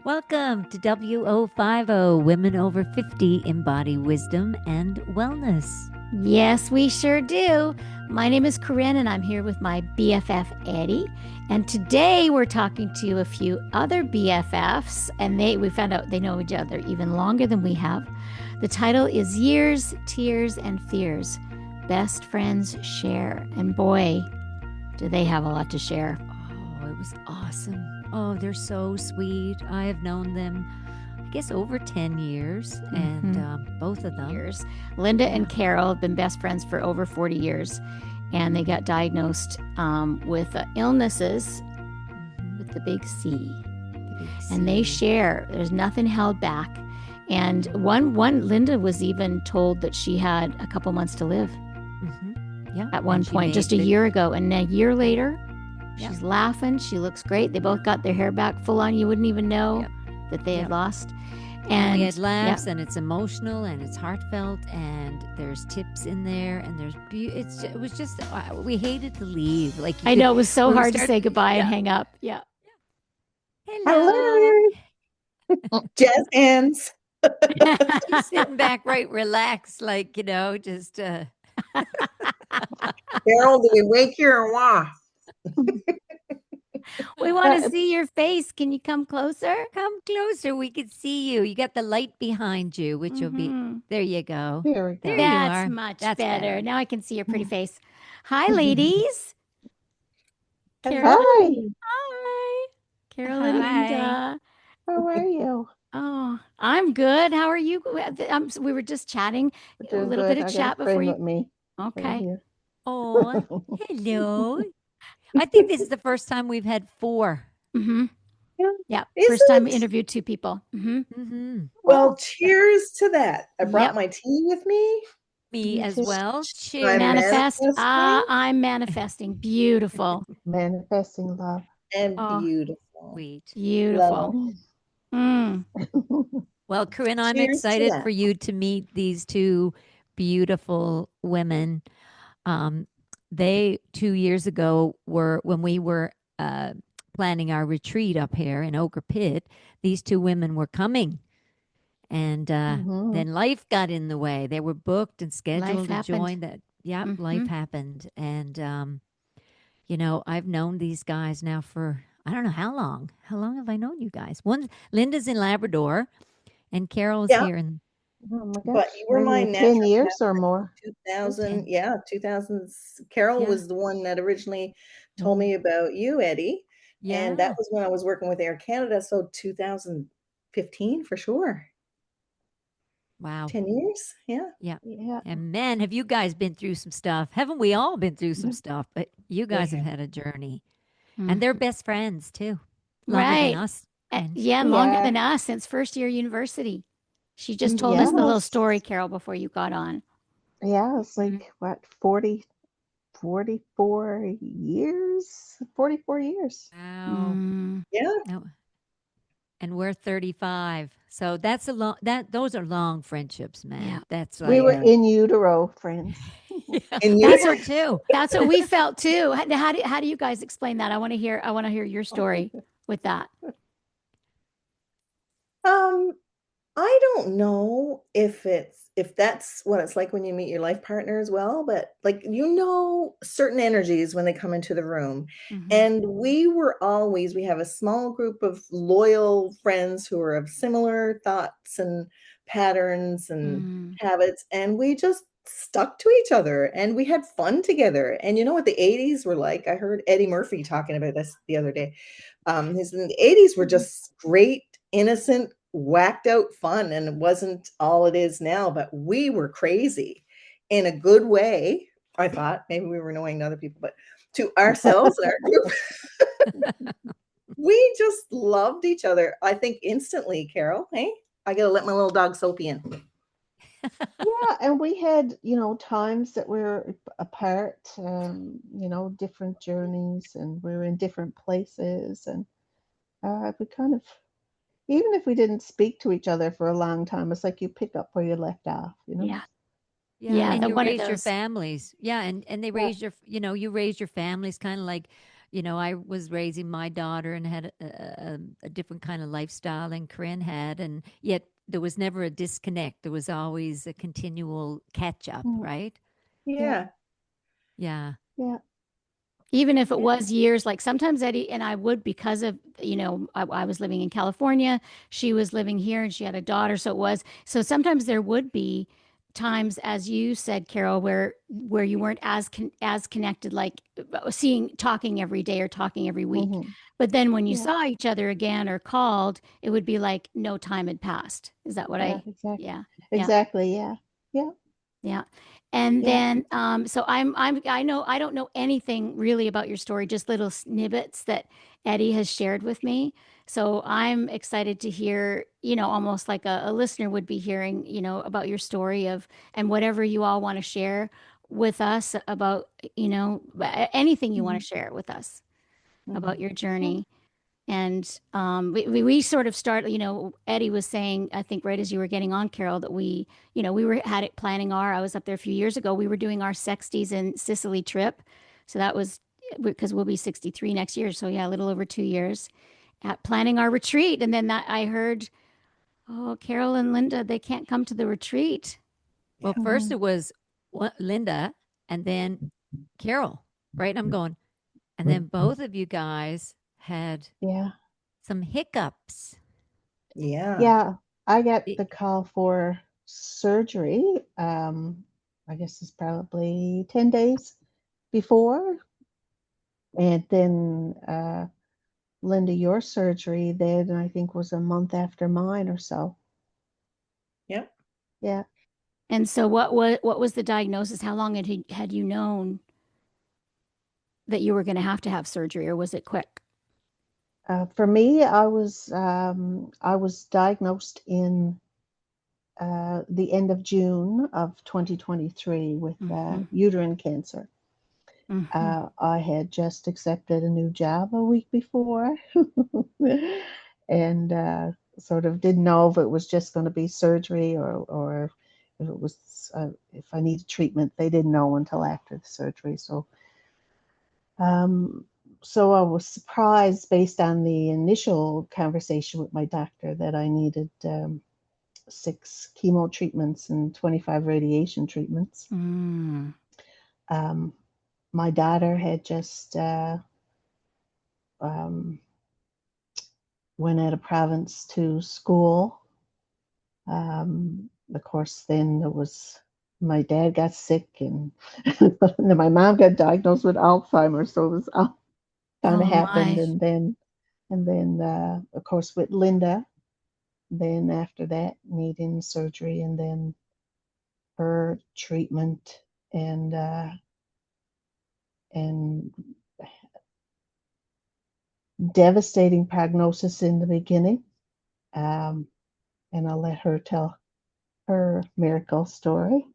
Welcome to WO50 Women Over 50 Embody Wisdom and Wellness. Yes, we sure do. My name is Corinne, and I'm here with my BFF, Eddie. And today we're talking to a few other BFFs, and we found out they know each other even longer than we have. The title is Years, Tears, and Fears. Best Friends Share. And boy, do they have a lot to share. Oh, it was awesome. Oh, they're so sweet. I have known them, I guess, over 10 years, and both of them. Linda and Carol have been best friends for over 40 years, and they got diagnosed with illnesses with the big C. And they share. There's nothing held back. And one Linda was even told that she had a couple months to live. Yeah, at one point, just a year ago. And a year later, she's laughing. She looks great. They both got their hair back full on. You wouldn't even know that they had lost. And we had laughs, and it's emotional, and it's heartfelt, and there's tips in there, and there's it was just we hated to leave. Like I know it was so hard to say goodbye and hang up. Yeah. Hello. Jazz hands. She's sitting back, right, relaxed, like just. Carol, do we wake you or what? We want to see your face. Can you come closer? Come closer. We can see you. You got the light behind you, which will be. There you go. There we go. There That's you are. much better. Now I can see your pretty face. Hi, ladies. Carol. Hi. Carol and Linda. How are you? Oh, I'm good. How are you? We were just chatting. A little bit of chat before you. With me. Okay. Right Oh, hello. I think this is the first time we've had 4. Yeah. Is First time we it? interviewed 2 people. Well, cheers to that. I brought my tea with me. Me as well. Cheers. I'm manifesting. manifesting. I'm manifesting. Beautiful. Manifesting love. And beautiful. Sweet. Beautiful. Well, Corinne, I'm Cheers to excited that. for you to meet these 2 beautiful women. They 2 years ago were when we were planning our retreat up here in Ochre Pit. These 2 women were coming, and then life got in the way. They were booked and scheduled to join. That life happened, and I've known these guys now for I don't know how long. How long have I known you guys? Linda's in Labrador, and Carol's here in. Oh my gosh. But you were my 10 years or more. 2000, 2000s. Carol was the one that originally told me about you, Eddie. Yeah. And that was when I was working with Air Canada. So 2015 for sure. Wow. 10 years. Yeah. And man, have you guys been through some stuff? Haven't we all been through some stuff? But you guys have had a journey. And they're best friends too. Longer than us. Longer than us since first year university. She just told us the little story, Carol, before you got on. Yeah, it's like, 44 years? 44 years. Wow. Yeah. And we're 35. So that's those are long friendships, man. Yeah. That's we were in utero friends. Too. That's what we felt too. How do you guys explain that? I want to hear your story with that. I don't know if that's what it's like when you meet your life partner as well, but certain energies when they come into the room. And we have a small group of loyal friends who are of similar thoughts and patterns and habits, and we just stuck to each other and we had fun together. And you know what the 80s were like? I heard Eddie Murphy talking about this the other day. The 80s were just great, innocent, whacked out fun, and it wasn't all it is now, but we were crazy in a good way. I thought maybe we were annoying to other people, but to ourselves and our group, we just loved each other. I think instantly, Carol. Hey, I gotta let my little dog Soapy in. Yeah, and we had, times that we were apart, different journeys, and we were in different places, and we kind of, even if we didn't speak to each other for a long time, it's like you pick up where you left off, Yeah. And you raise your families. Yeah. And they raise you raise your families kind of like, I was raising my daughter and had a different kind of lifestyle than Corinne had, and yet there was never a disconnect. There was always a continual catch up, Mm, right? yeah, Yeah. Yeah. yeah. Even if it Yeah. was years, like sometimes Eddie and I would, because of, I was living in California, she was living here, and she had a daughter. So sometimes there would be times, as you said, Carol, where you weren't as connected, like talking every day or talking every week. Hmm. But then when you Yeah, saw each other again or called, it would be like no time had passed. Is that what yeah, I, exactly. yeah, yeah. Exactly. Yeah. Yeah. Yeah. And Yeah. then, so I don't know anything really about your story, just little snippets that Eddie has shared with me. So I'm excited to hear, almost like a listener would be hearing, about your story and whatever you all want to share with us about, anything you want Hmm. to share with us about Hmm. your Yeah. journey. And we sort of start, Eddie was saying, I think right as you were getting on, Carol, that we were had it planning I was up there a few years ago. We were doing our 60s in Sicily trip. So that was because we'll be 63 next year. So yeah, a little over 2 years at planning our retreat. And then that I heard, oh, Carol and Linda, they can't come to the retreat. Well, Yeah. first Hmm. it was Linda and then Carol, right? I'm going, and then both of you guys had Yeah. some hiccups. Yeah. Yeah. I got Y- the call for surgery. I guess it's probably 10 days before. And then Linda, your surgery then I think was a month after mine or so. Yep. Yeah. And so what was the diagnosis? How long had you known that you were going to have surgery, or was it quick? For me, I was diagnosed in the end of June of 2023 with Mm-hmm. uterine cancer. Mm-hmm. I had just accepted a new job a week before, and sort of didn't know if it was just going to be surgery or if it was if I needed treatment. They didn't know until after the surgery. Um, so I was surprised based on the initial conversation with my doctor that I needed 6 chemo treatments and 25 radiation treatments. Mm. Um, my daughter had just um, went out of province to school. Of course, then there was my dad got sick, and then my mom got diagnosed with Alzheimer's. So it was all kind of Oh happened, my. and then of course with Linda. Then after that, needing surgery, and then her treatment, and devastating prognosis in the beginning. Um, and I'll let her tell her miracle story.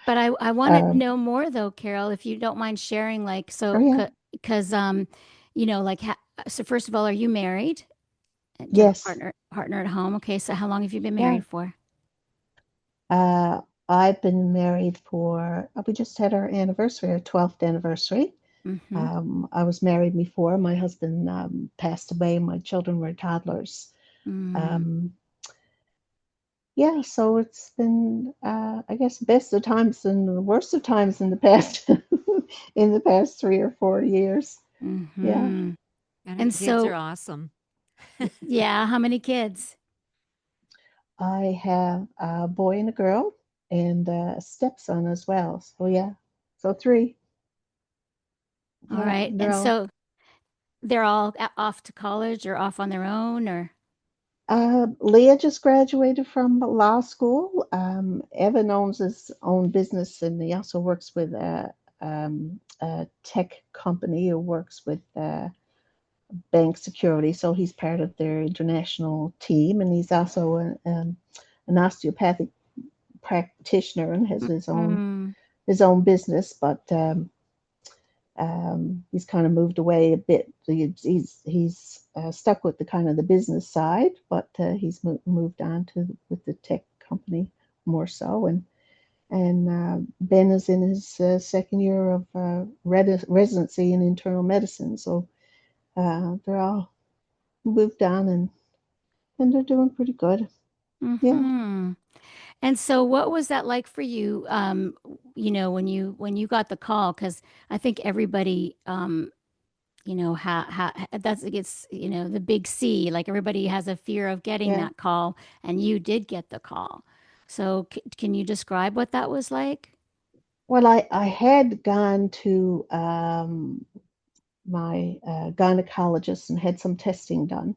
But I want to um, know more though, Carol, if you don't mind sharing, like, oh so, yeah, because, like, so first of all, are you married? Do you have a yes, partner at home? Okay. So how long have you been yeah. married for? Uh, I've been married for. We just had our anniversary, our 12th anniversary. Mm-hmm. I was married before my husband passed away. My children were toddlers. Mm. Um, yeah, so it's been, I guess, best of times and the worst of times in the past, in the past 3 or 4 years. Yeah, Mm-hmm. And her And kids are so, awesome. yeah, how many kids? I have a boy and a girl and a stepson as well. So yeah, so three. All Yeah, right. they're And all. so they're all off to college or off on their own, or? Leah just graduated from law school. Evan owns his own business, and he also works with a tech company who works with bank security. So he's part of their international team, and he's also an osteopathic practitioner and has Mm. his own business. But he's kind of moved away a bit. He's stuck with the kind of the business side, but he's moved on to with the tech company more so. And And Ben is in his second year of residency in internal medicine. So they're all moved on, and they're doing pretty good. Yeah. Mm-hmm. And so what was that like for you, when you got the call? Because I think everybody, that's it's, the big C, like everybody has a fear of getting Yeah. that call, and you did get the call. So can you describe what that was like? Well, I had gone to my gynecologist and had some testing done.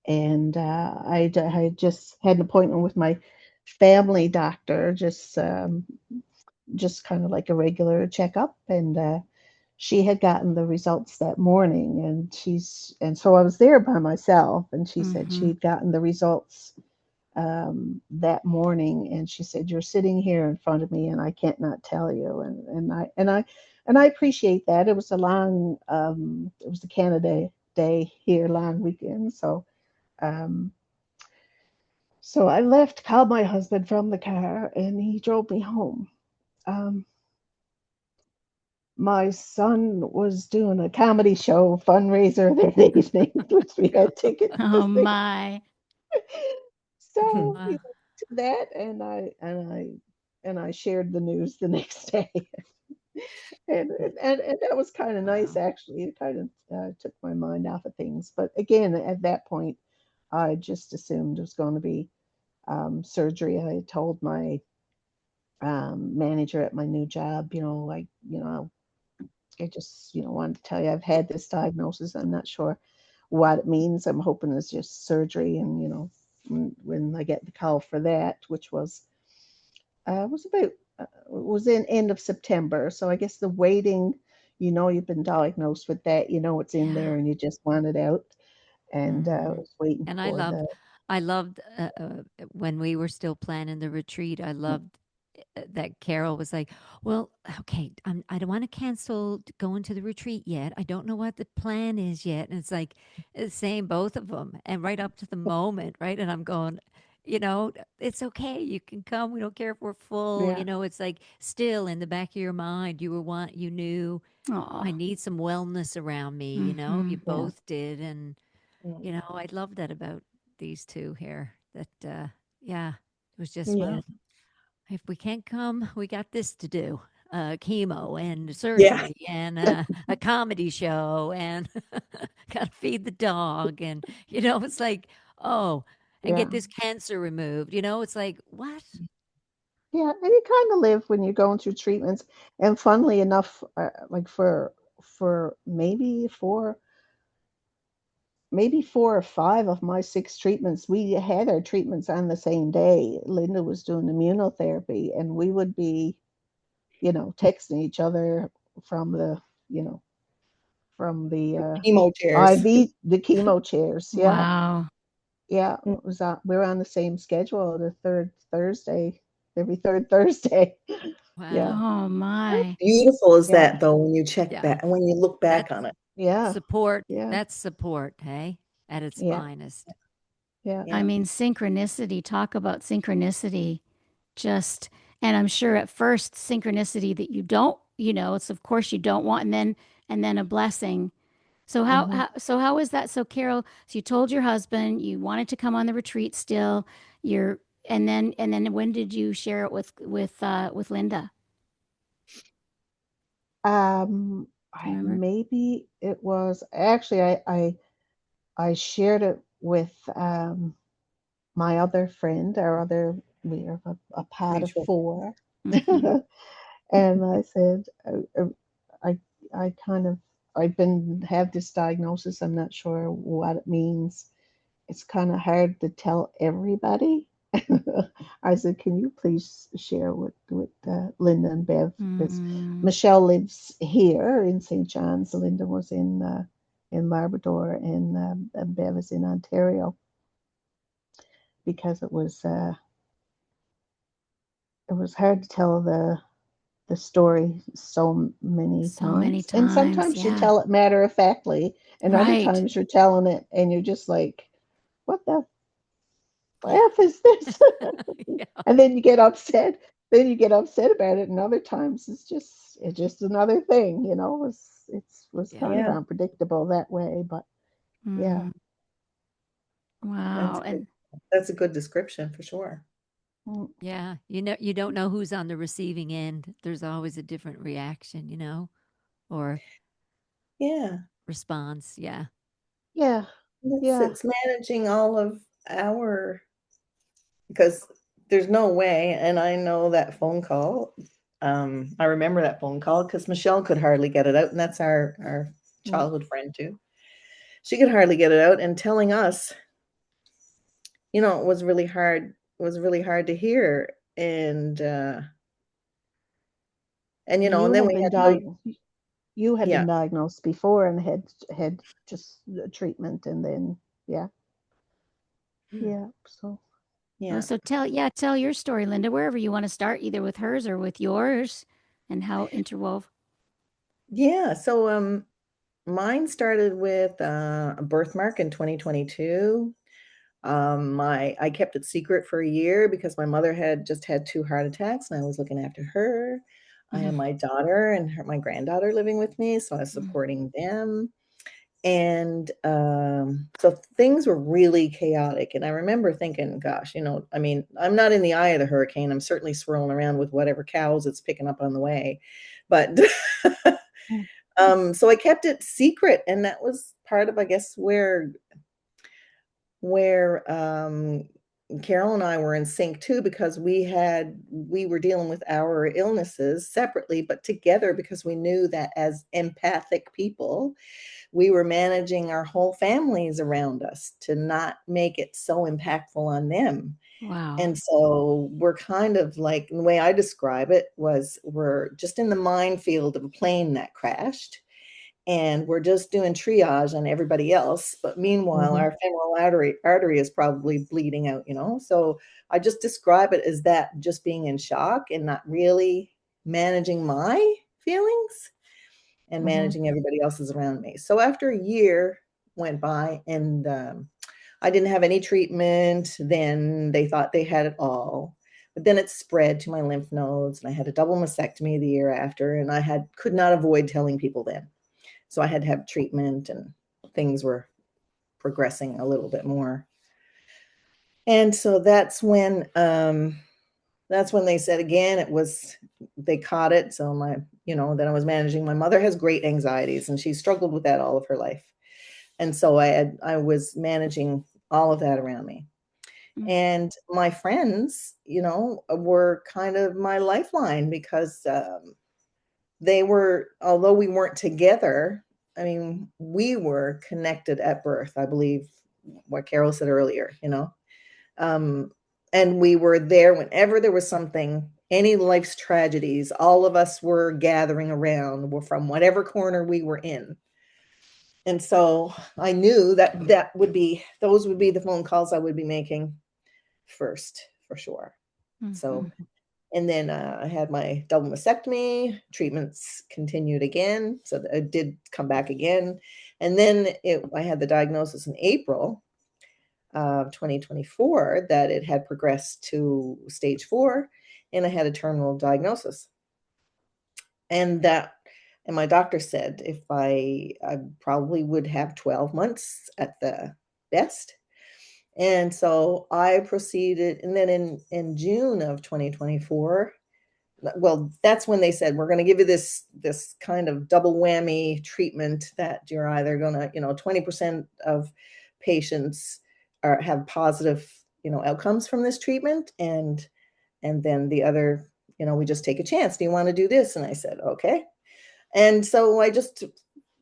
And I just had an appointment with my family doctor, just kind of like a regular checkup. And she had gotten the results that morning, and so I was there by myself. And she said Mm-hmm. she'd gotten the results that morning, and she said, "You're sitting here in front of me, and I can't not tell you." And I appreciate that. It was a long, it was the Canada Day here, long weekend, um, so I left, called my husband from the car, and he drove me home. Um, my son was doing a comedy show fundraiser that evening, which we had tickets to Oh see. my. So Wow. we went to that, and I shared the news the next day, and that was kind of nice Wow. actually. It kind of took my mind off of things. But again, at that point, I just assumed it was going to be surgery. I told my manager at my new job, I just, wanted to tell you I've had this diagnosis. I'm not sure what it means. I'm hoping it's just surgery. And, when I get the call for that, which was about, was in end of September. So I guess the waiting, you've been diagnosed with that, it's in Yeah. there and you just want it out. And I Hmm. was waiting And for the, I loved when we were still planning the retreat. I loved that Carol was like, "Well, okay, I don't want to cancel going to the retreat yet. I don't know what the plan is yet." And it's like same both of them, and right up to the moment, right? And I'm going, it's okay. You can come. We don't care if we're full. yeah, It's like still in the back of your mind, you knew Oh. I need some wellness around me. Mm-hmm. You yeah, both did, and Mm. I love that about these two here. That yeah, it was just Yeah. well, if we can't come, we got this to do. Chemo and Yeah. surgery and a comedy show and gotta feed the dog and it's like oh and get yeah. this cancer removed. It's like what? Yeah, and you kind of live when you're going through treatments. And funnily enough, like for maybe four or five of my six treatments, we had our treatments on the same day. Linda was doing immunotherapy, and we would be, texting each other from the, you know, from the Emo chairs. the chemo chairs. Yeah, Wow. yeah, Mm. it was we were on the same schedule, the third Thursday, every third Thursday. Yeah, Wow. Oh How my. beautiful is yeah, that though when you check Yeah. back and when you look back That's on it? yeah, support. yeah, That's support, hey? At its yeah, finest. yeah. I Yeah. mean, synchronicity, talk about synchronicity. Just, and I'm sure at first synchronicity that you don't, it's of course you don't want, and then a blessing. So Hmm. how is that? So Carol, so you told your husband you wanted to come on the retreat still. You're and then when did you share it with Linda? Do you remember? Maybe it was actually I shared it with my other friend, our other we are a pod of Mutual. four, Mm-hmm. and I said I I kind of I've been have this diagnosis. I'm not sure what it means. It's kind of hard to tell everybody. I said, can you please share with Linda and Bev? Because Mm, Michelle lives here in St. John's. Linda was in Labrador, and Bev is in Ontario, because it was hard to tell the story so many so many times. And times, sometimes you yeah. tell it matter of factly, and other Right. times you're telling it and you're just like, what the Yeah. F is this? Yeah. And then you get upset. then you get upset about it, and other times it's just another thing, it was Yeah. kind of Yeah, unpredictable that way, but yeah. Mm, wow. that's good. And That's a good description for sure. Mm. Yeah. You don't know who's on the receiving end. There's always a different reaction, or Yeah. response. Yeah. Yeah, yeah. It's managing all of our, because there's no way, and I know that phone call. I remember that phone call because Michelle could hardly get it out, and that's our Mm. childhood friend too. She could hardly get it out, and telling us, it was really hard. It was really hard to hear, and And and then we had no, you had yeah, been diagnosed before and had just the treatment, and then yeah, yeah. So oh, yeah, so tell your story, Linda, wherever you want to start, either with hers or with yours, and how interwove. yeah. So mine started with a birthmark in 2022. I kept it secret for a year because my mother had just had two heart attacks, and I was looking after her. I had Mhm. my daughter and my granddaughter living with me, so I was Mm. supporting them. And so things were really chaotic. And I remember thinking, gosh, I mean, I'm not in the eye of the hurricane. I'm certainly swirling around with whatever cows it's picking up on the way. But mm, so I kept it secret. And that was part of, I guess, where Carol and I were in sync too, because we were dealing with our illnesses separately, but together, because we knew that as empathic people, we were managing our whole families around us to not make it so impactful on them. Wow. And so we're kind of like, the way I describe it was, we're just in the minefield of a plane that crashed, and we're just doing triage on everybody else. But meanwhile, mhm, our femoral artery is probably bleeding out. So I just describe it as that, just being in shock and not really managing my feelings and mhm, managing everybody else's around me. So after a year went by, and I didn't have any treatment, then they thought they had it all. But then it spread to my lymph nodes, and I had a double mastectomy the year after, and I could not avoid telling people then. So I had to have treatment, and things were progressing a little bit more. And so that's when they said again, they caught it. So then I was managing. My mother has great anxieties, and she struggled with that all of her life. And so I was managing all of that around me. Mm. And my friends, were kind of my lifeline, because although we weren't together, I mean, we were connected at birth, I believe what Carol said earlier. Um, and we were there whenever there was something, any life's tragedies, all of us were gathering around from whatever corner we were in. And so I knew that those would be the phone calls I would be making first, for sure. So, Mhm. and then I had my double mastectomy, treatments continued again. So it did come back again. And then I had the diagnosis in April of 2024 that it had progressed to stage 4, and I had a terminal diagnosis. And my doctor said if I probably would have 12 months at the best. And so I proceeded, and then in June of 2024, well, that's when they said, we're going to give you this kind of double whammy treatment, that you're either going to, 20% of patients have positive, outcomes from this treatment, and then the other, we just take a chance. Do you want to do this? And I said, okay. And so I just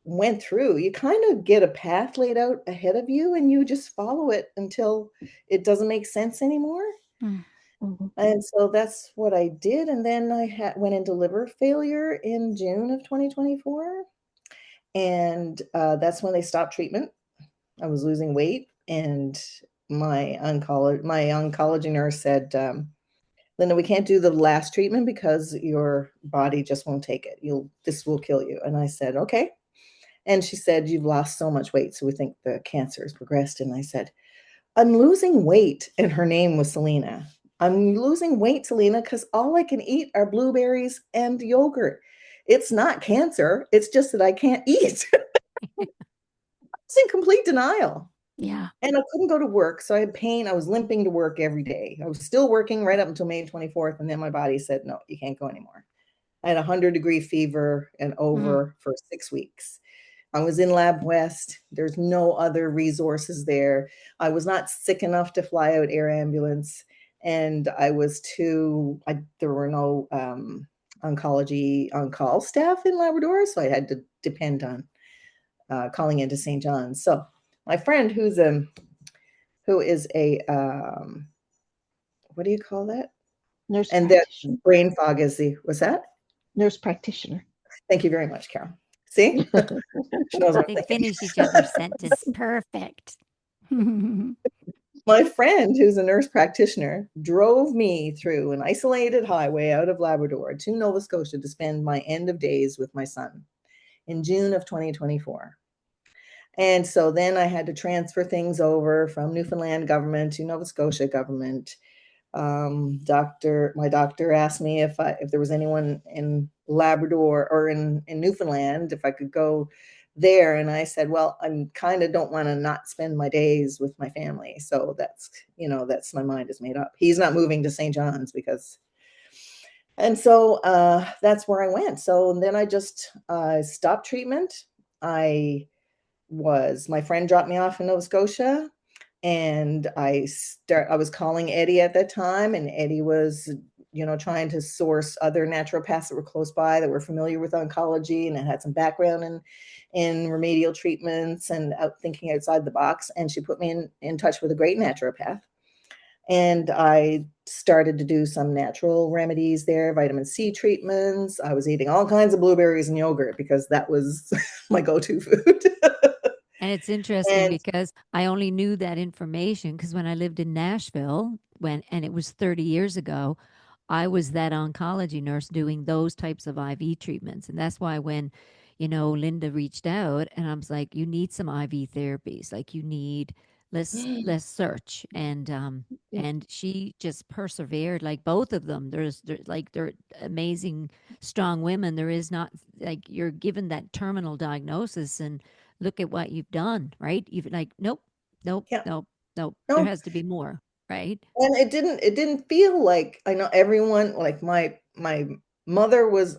went through. You kind of get a path laid out ahead of you, and you just follow it until it doesn't make sense anymore. Mm. mhm, And so that's what I did. And then I went into liver failure in June of 2024. And that's when they stopped treatment. I was losing weight. And my oncology nurse said, Linda, we can't do the last treatment because your body just won't take it. This will kill you. And I said, okay. And she said, you've lost so much weight, so we think the cancer has progressed. And I said, I'm losing weight. And her name was Selena. I'm losing weight, Selena, because all I can eat are blueberries and yogurt. It's not cancer. It's just that I can't eat. It's in complete denial. Yeah. And I couldn't go to work. So I had pain. I was limping to work every day. I was still working right up until May 24th. And then my body said, no, you can't go anymore. I had a 100-degree fever and Mm. over for 6 weeks. I was in Lab West. There's no other resources there. I was not sick enough to fly out air ambulance. And I was there were no oncology on-call staff in Labrador. So I had to depend on calling into St. John's. So my friend who is a what do you call that? Nurse And that practitioner. brain fog is what's that? Nurse practitioner. Thank you very much, Carol. See? She knows what I'm They thinking. finish each other's sentence. Perfect. My friend, who's a nurse practitioner, drove me through an isolated highway out of Labrador to Nova Scotia to spend my end of days with my son in June of 2024. And so then I had to transfer things over from Newfoundland government to Nova Scotia government. My doctor asked me if there was anyone in Labrador or in Newfoundland, if I could go there. And I said, well, I kind of don't want to not spend my days with my family. So that's my mind is made up. He's not moving to St. John's and so that's where I went. So then I just stopped treatment. My friend dropped me off in Nova Scotia, and I was calling Eddie at that time, and Eddie was trying to source other naturopaths that were close by that were familiar with oncology and had some background in remedial treatments and thinking outside the box. And she put me in touch with a great naturopath, and I started to do some natural remedies there, vitamin C treatments. I was eating all kinds of blueberries and yogurt because that was my go-to food. And it's interesting And because I only knew that information because when I lived in Nashville, and it was 30 years ago, I was that oncology nurse doing those types of IV treatments. And that's why when, Linda reached out and I was like, you need some IV therapies. Like you need let's search. Yeah. And she just persevered, like both of them. They're amazing, strong women. There is not like you're given that terminal diagnosis and look at what you've done, right? You've like, nope, nope, yeah, nope, nope. There no, has to be more, right? and it didn't feel like, I know everyone, like my mother was,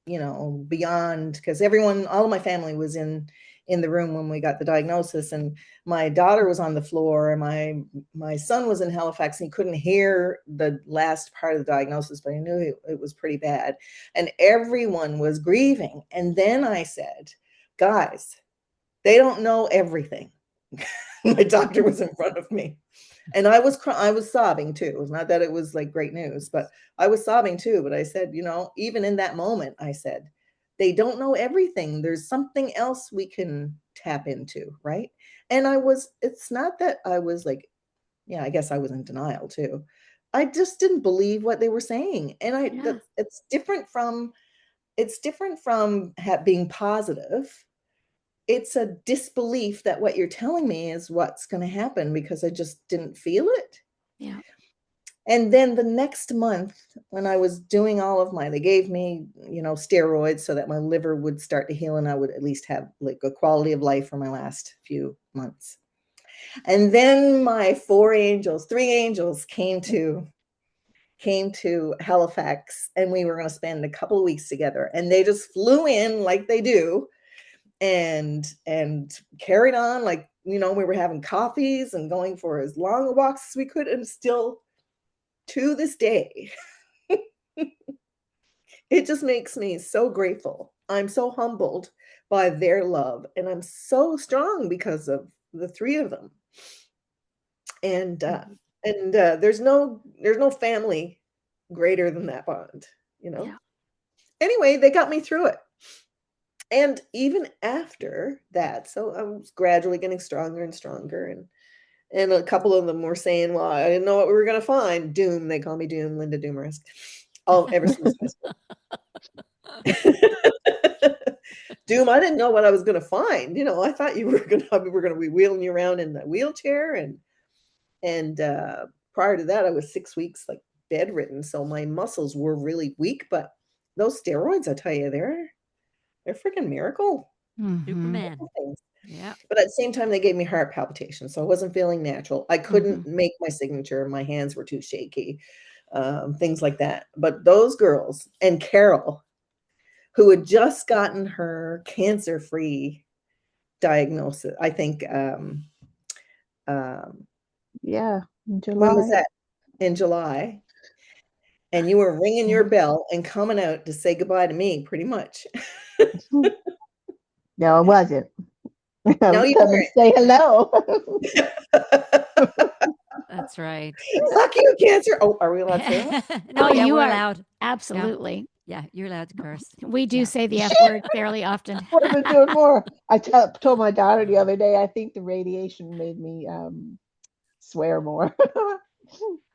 beyond, because all of my family was in the room when we got the diagnosis, and my daughter was on the floor, and my son was in Halifax, and he couldn't hear the last part of the diagnosis, but I knew it was pretty bad, and everyone was grieving. And then I said, guys, they don't know everything. My doctor was in front of me, and I was sobbing too. It was not that it was like great news, but I was sobbing too. But I said, even in that moment, I said, they don't know everything. There's something else we can tap into, right? And it's not that I was like, yeah, I guess I was in denial too. I just didn't believe what they were saying. And Yeah. it's different from being positive. It's a disbelief that what you're telling me is what's going to happen, because I just didn't feel it. Yeah. And then the next month, when I was doing they gave me, steroids so that my liver would start to heal and I would at least have like a quality of life for my last few months. And then my three angels came to Halifax, and we were going to spend a couple of weeks together, and they just flew in like they do, and carried on like, we were having coffees and going for as long walks as we could, and still to this day it just makes me so grateful. I'm so humbled by their love, and I'm so strong because of the three of them. And Mhm. there's no family greater than that bond. Yeah. Anyway, they got me through it. And even after that, so I was gradually getting stronger and stronger, and a couple of them were saying, well, I didn't know what we were going to find. Doom, they call me Doom, Linda Doomerisk, ever since high school. Doom, I didn't know what I was going to find. I thought we were going to be wheeling you around in the wheelchair and prior to that, I was 6 weeks like bedridden, so my muscles were really weak. But those steroids, I tell you, they're freaking miracle Superman. things. Yeah. But at the same time, they gave me heart palpitations, so I wasn't feeling natural. I couldn't make my signature. My hands were too shaky, things like that. But those girls and Carol, who had just gotten her cancer-free diagnosis, I think, Yeah, in when was July. that? In July. And you were ringing your bell and coming out to say goodbye to me, pretty much. No, I wasn't. I No, was you coming to say hello. weren't. That's right. Fuck you, cancer. Oh, are we allowed to say that? No, Oh, yeah, you we're are allowed. Yeah. absolutely. Yeah, you're allowed to curse. We do Yeah. say the F word fairly often. What have I been doing more? I told my daughter the other day, I think the radiation made me swear more.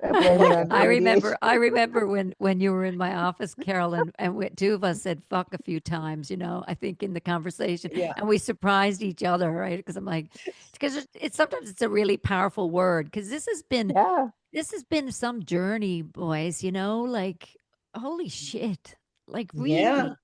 I Oh blame my it God. on the I radiation. remember when you were in my office, Carol, and two of us said fuck a few times, I think in the conversation, Yeah. and we surprised each other, right? Because I'm like, because it's sometimes it's a really powerful word. Because Yeah. this has been some journey, boys, like holy shit. Like Yeah. really.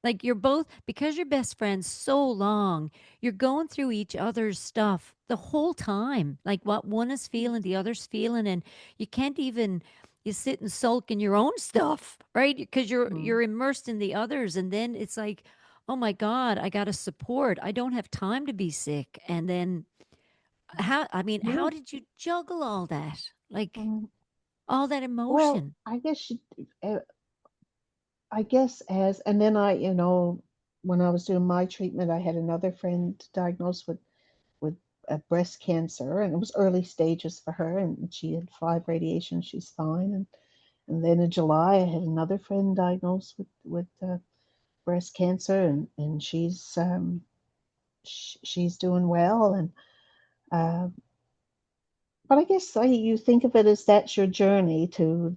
Like you're both because you're best friends so long, you're going through each other's stuff the whole time. Like what one is feeling, the other's feeling, and you can't even you sit and sulk in your own stuff, right? Because Mm. you're immersed in the others, and then it's like, oh my God, I got to support. I don't have time to be sick. And then Yeah. how did you juggle all that? Like Mm. all that Well, emotion? uh, I guess and then when I was doing my treatment, I had another friend diagnosed with breast cancer, and it was early stages for her, and she had 5 radiations. She's fine, and then in July, I had another friend diagnosed with breast cancer, and she's doing well, and uh, but I guess you think of it as that's your journey to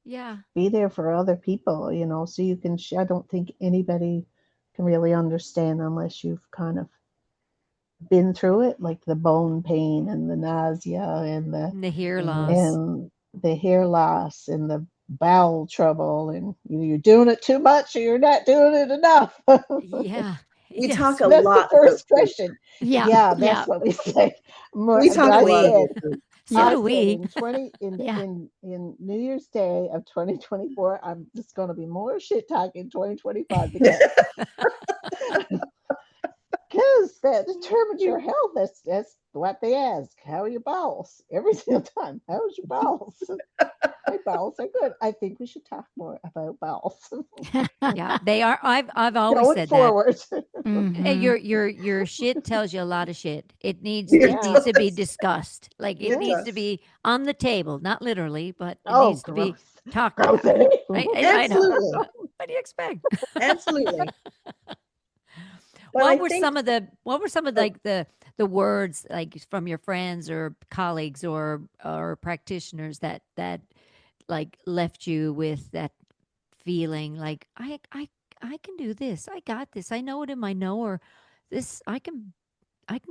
Yeah. be there for other people, so you can. I don't think anybody can really understand unless you've kind of been through it, like the bone pain and the nausea and the And the hair Mhm. loss. and the hair loss and the bowel trouble, and you're doing it too much or you're not doing it enough. Yeah. We talk Yes. a That's the lot about first food. question. Yeah, Yeah, yeah, that's what we say. We So talk do a I lot we. about said, food. So yeah, I do said we. in 20 yeah. in New Year's Day of 2024, I'm just going to be more shit talk in 2025 because that determines your health. That's what they ask. How are your bowels? Every single time. How's your bowels? My bowels are good. I think we should talk more about bowels. Yeah, they are. I've always Going said that. forward. Hmm. Your shit tells you a lot of shit. It needs It Yeah. to be does. discussed. Like it It needs Yes. to does. be on the table, not literally, but it Oh, needs to be gross. talked Gross. about. Right? I know. Absolutely. What do you expect? Absolutely. But I think what were some of oh, like the words like from your friends or colleagues or practitioners that like left you with that feeling like I can do this. I got this. I know it in my knower. This I can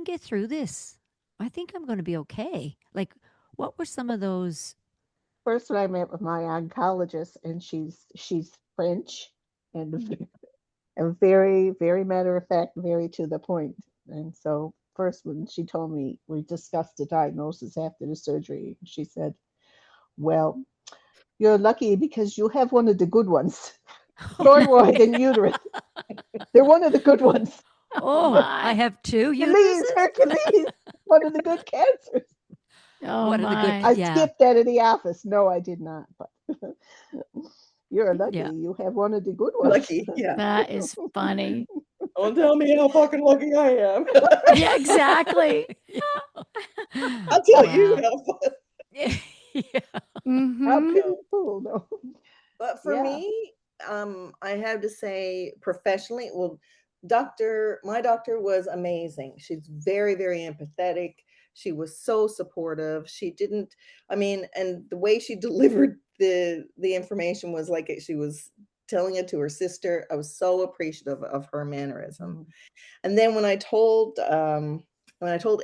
get through this. I think I'm going to be okay. Like what were some of those? First, when I met with my oncologist, and she's French and and very, very matter of fact, very to the point. And so, first, when she told me, we discussed the diagnosis after the surgery, she said, "Well, you're lucky because you have one of the good ones, Oh, thyroid and uterus. They're one of the good ones. Oh oh, I my. have two Hercules, uteruses. Hercules, one of the good cancers." Oh What are the good? my. I Yeah, skipped that in the office. No, I did not. But you're lucky. yeah. You have one of the good ones. lucky. Yeah. That is funny. Don't tell me how fucking lucky I am. Yeah, exactly. I'll tell you Wow. how. Yeah. How Mm-hmm. No. people know. But for Yeah. me, I have to say professionally, well, my doctor was amazing. She's very, very empathetic. She was so supportive. She didn't, I mean, and the way she delivered the information was like she was telling it to her sister. I was so appreciative of her mannerism. Mhm. And then when I told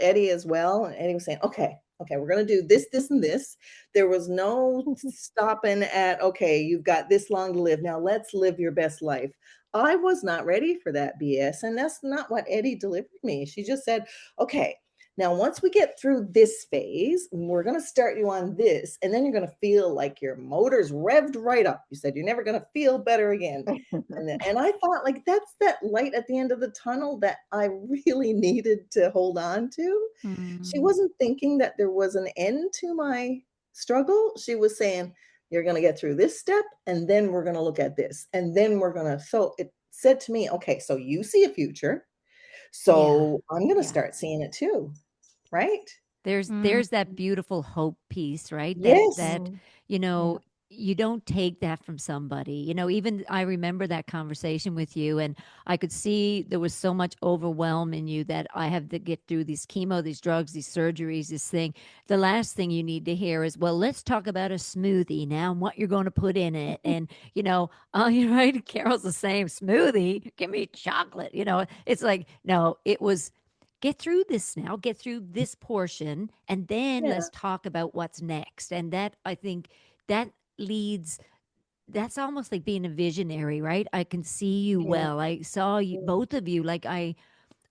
Eddie as well, and Eddie was saying, okay, Okay, we're going to do this, this, and this. There was no stopping at, okay, you've got this long to live. Now let's live your best life. I was not ready for that BS. And that's not what Eddie delivered me. She just said, okay, now once we get through this phase, we're going to start you on this. And then you're going to feel like your motor's revved right up. You said you're never going to feel better again. And I thought, like, that's that light at the end of the tunnel that I really needed to hold on to. She wasn't thinking that there was an end to my struggle. She was saying, you're going to get through this step, and then we're going to look at this. And then we're going to, so it said to me, okay, so you see a future. So I'm going to start seeing it too. Right? There's that beautiful hope piece, right? Yes. That you know, you don't take that from somebody. You know, even I remember that conversation with you, and I could see there was so much overwhelm in you that I have to get through these chemo, these drugs, these surgeries, this thing. The last thing you need to hear is, well, let's talk about a smoothie now and what you're going to put in it. And, you know, you're right. Carol's the same smoothie. Give me chocolate. You know, it's like, no, it was get through this now, get through this portion, and then Yeah. let's talk about what's next. And that, I think, that leads, that's almost like being a visionary, right? I can see you Yeah. well. I saw you, Yeah. both of you, like I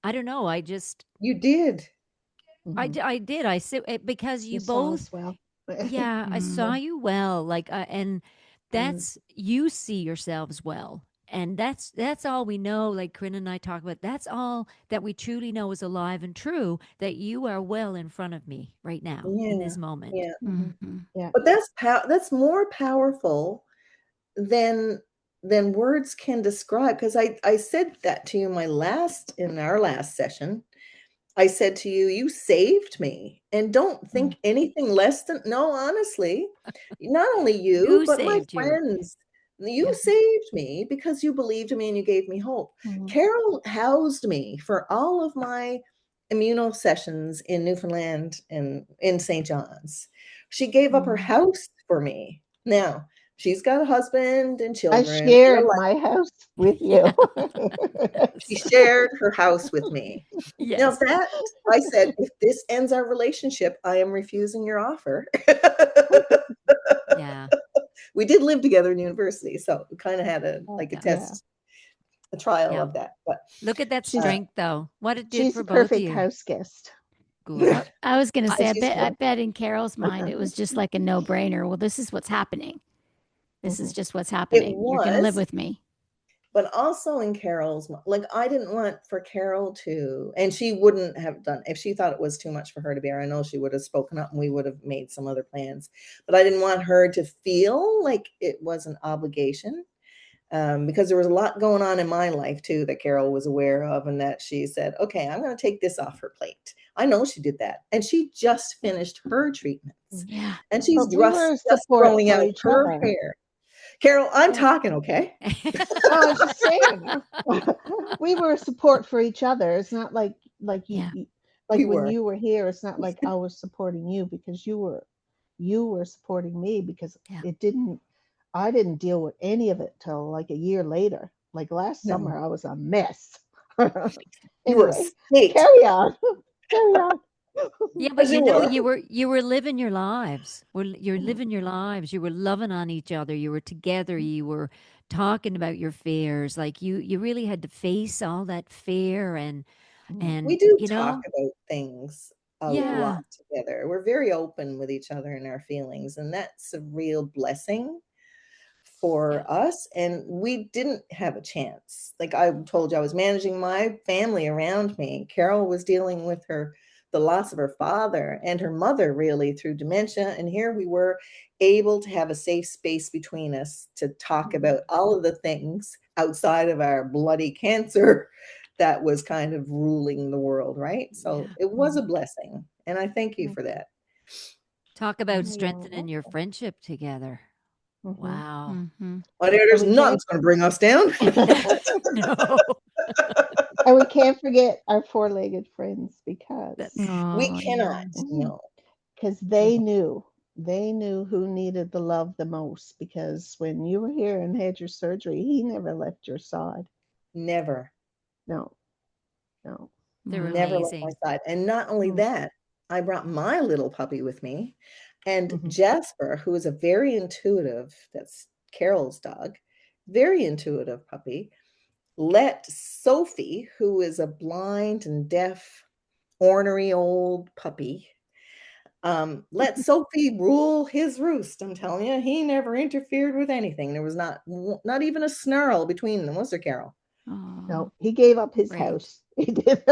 don't know, I just, You did. I did. I sit because You you saw both, as well. yeah, I saw you well. Like, and Mm. that's you see yourselves well, and that's all we know. Like Corinne and I talk about, that's all that we truly know is alive and true. That you are well in front of me right now in Yeah. this moment. Yeah. Yeah. But that's more powerful than words can describe, because I said that to you in our last session. I said to you, you saved me. And don't think anything less than, no, honestly, not only you, You but my saved you. friends. You Yeah. saved me because you believed in me and you gave me hope. Carol housed me for all of my immuno sessions in Newfoundland and in St. John's. She gave up her house for me. Now, she's got a husband and I children and a shared life. my house with Yeah. you. She shared her house with me. Now Yes. that I said, if this ends our relationship, I am refusing your offer. Yeah. We did live together in university, so we kind of had a Yeah. Yeah. a trial Yeah. of that. But Look at that She's strength, though. What it did she's for the both of perfect you. house guest. Good. I was going to I, say, she's I good. bet in Carol's mind, it was just like a no brainer. Well, this is what's happening. This is Mhm. just what's It happening. You're going to live was, with me. but also in Carol's, like, I didn't want for Carol to, and she wouldn't have done, if she thought it was too much for her to bear, I know she would have spoken up and we would have made some other plans. But I didn't want her to feel like it was an obligation. Because there was a lot going on in my life too that Carol was aware of, and that she said, okay, I'm going to take this off her plate. I know she did that. And she just finished her treatments, Yeah. and she's But we were a just support growing for out each her other. hair. Carol, I'm Yeah. talking, okay? No, I was just saying. We were a support for each other. It's not like Yeah. We like when were. you were here, it's not like I was supporting you because you were supporting me because Yeah. I didn't deal with any of it till like a year later. Like last No, summer I was a mess. you were a Anyway, state, carry on. Carry on. Yeah, but as you you know, were. you were living your lives. You're living your lives. You were loving on each other. You were together. You were talking about your fears. Like you really had to face all that fear We and do you talk know, about things a lot yeah, together. We're very open with each other and our feelings, and that's a real blessing yeah, for us. And we didn't have a chance. Like I told you, I was managing my family around me. Carol was dealing with the loss of her father and her mother really through dementia. And here we were able to have a safe space between us to talk about all of the things outside of our bloody cancer that was kind of ruling the world, right? So yeah. it was a blessing. And I thank you for that. Talk about You're strengthening your welcome. friendship together. Hmm. Wow. Mm-hmm. But And there's we nothing can't that's going to bring us down. No, and we can't forget our four-legged friends that's We Oh, cannot, yeah. no. because they knew who needed the love the most because when you were here and had your surgery, he never left your side. Never, No, no. they're Wow. never left my amazing. side. And not only Mm, that, I brought my little puppy with me, and Mhm. Jasper, who is a very intuitive, that's Carol's dog, very intuitive puppy, let Sophie, who is a blind and deaf, ornery old puppy, let Sophie rule his roost. I'm telling you, he never interfered with anything. There was not even a snarl between them, was there, Carol? Oh, No, he gave up his great. house. He did.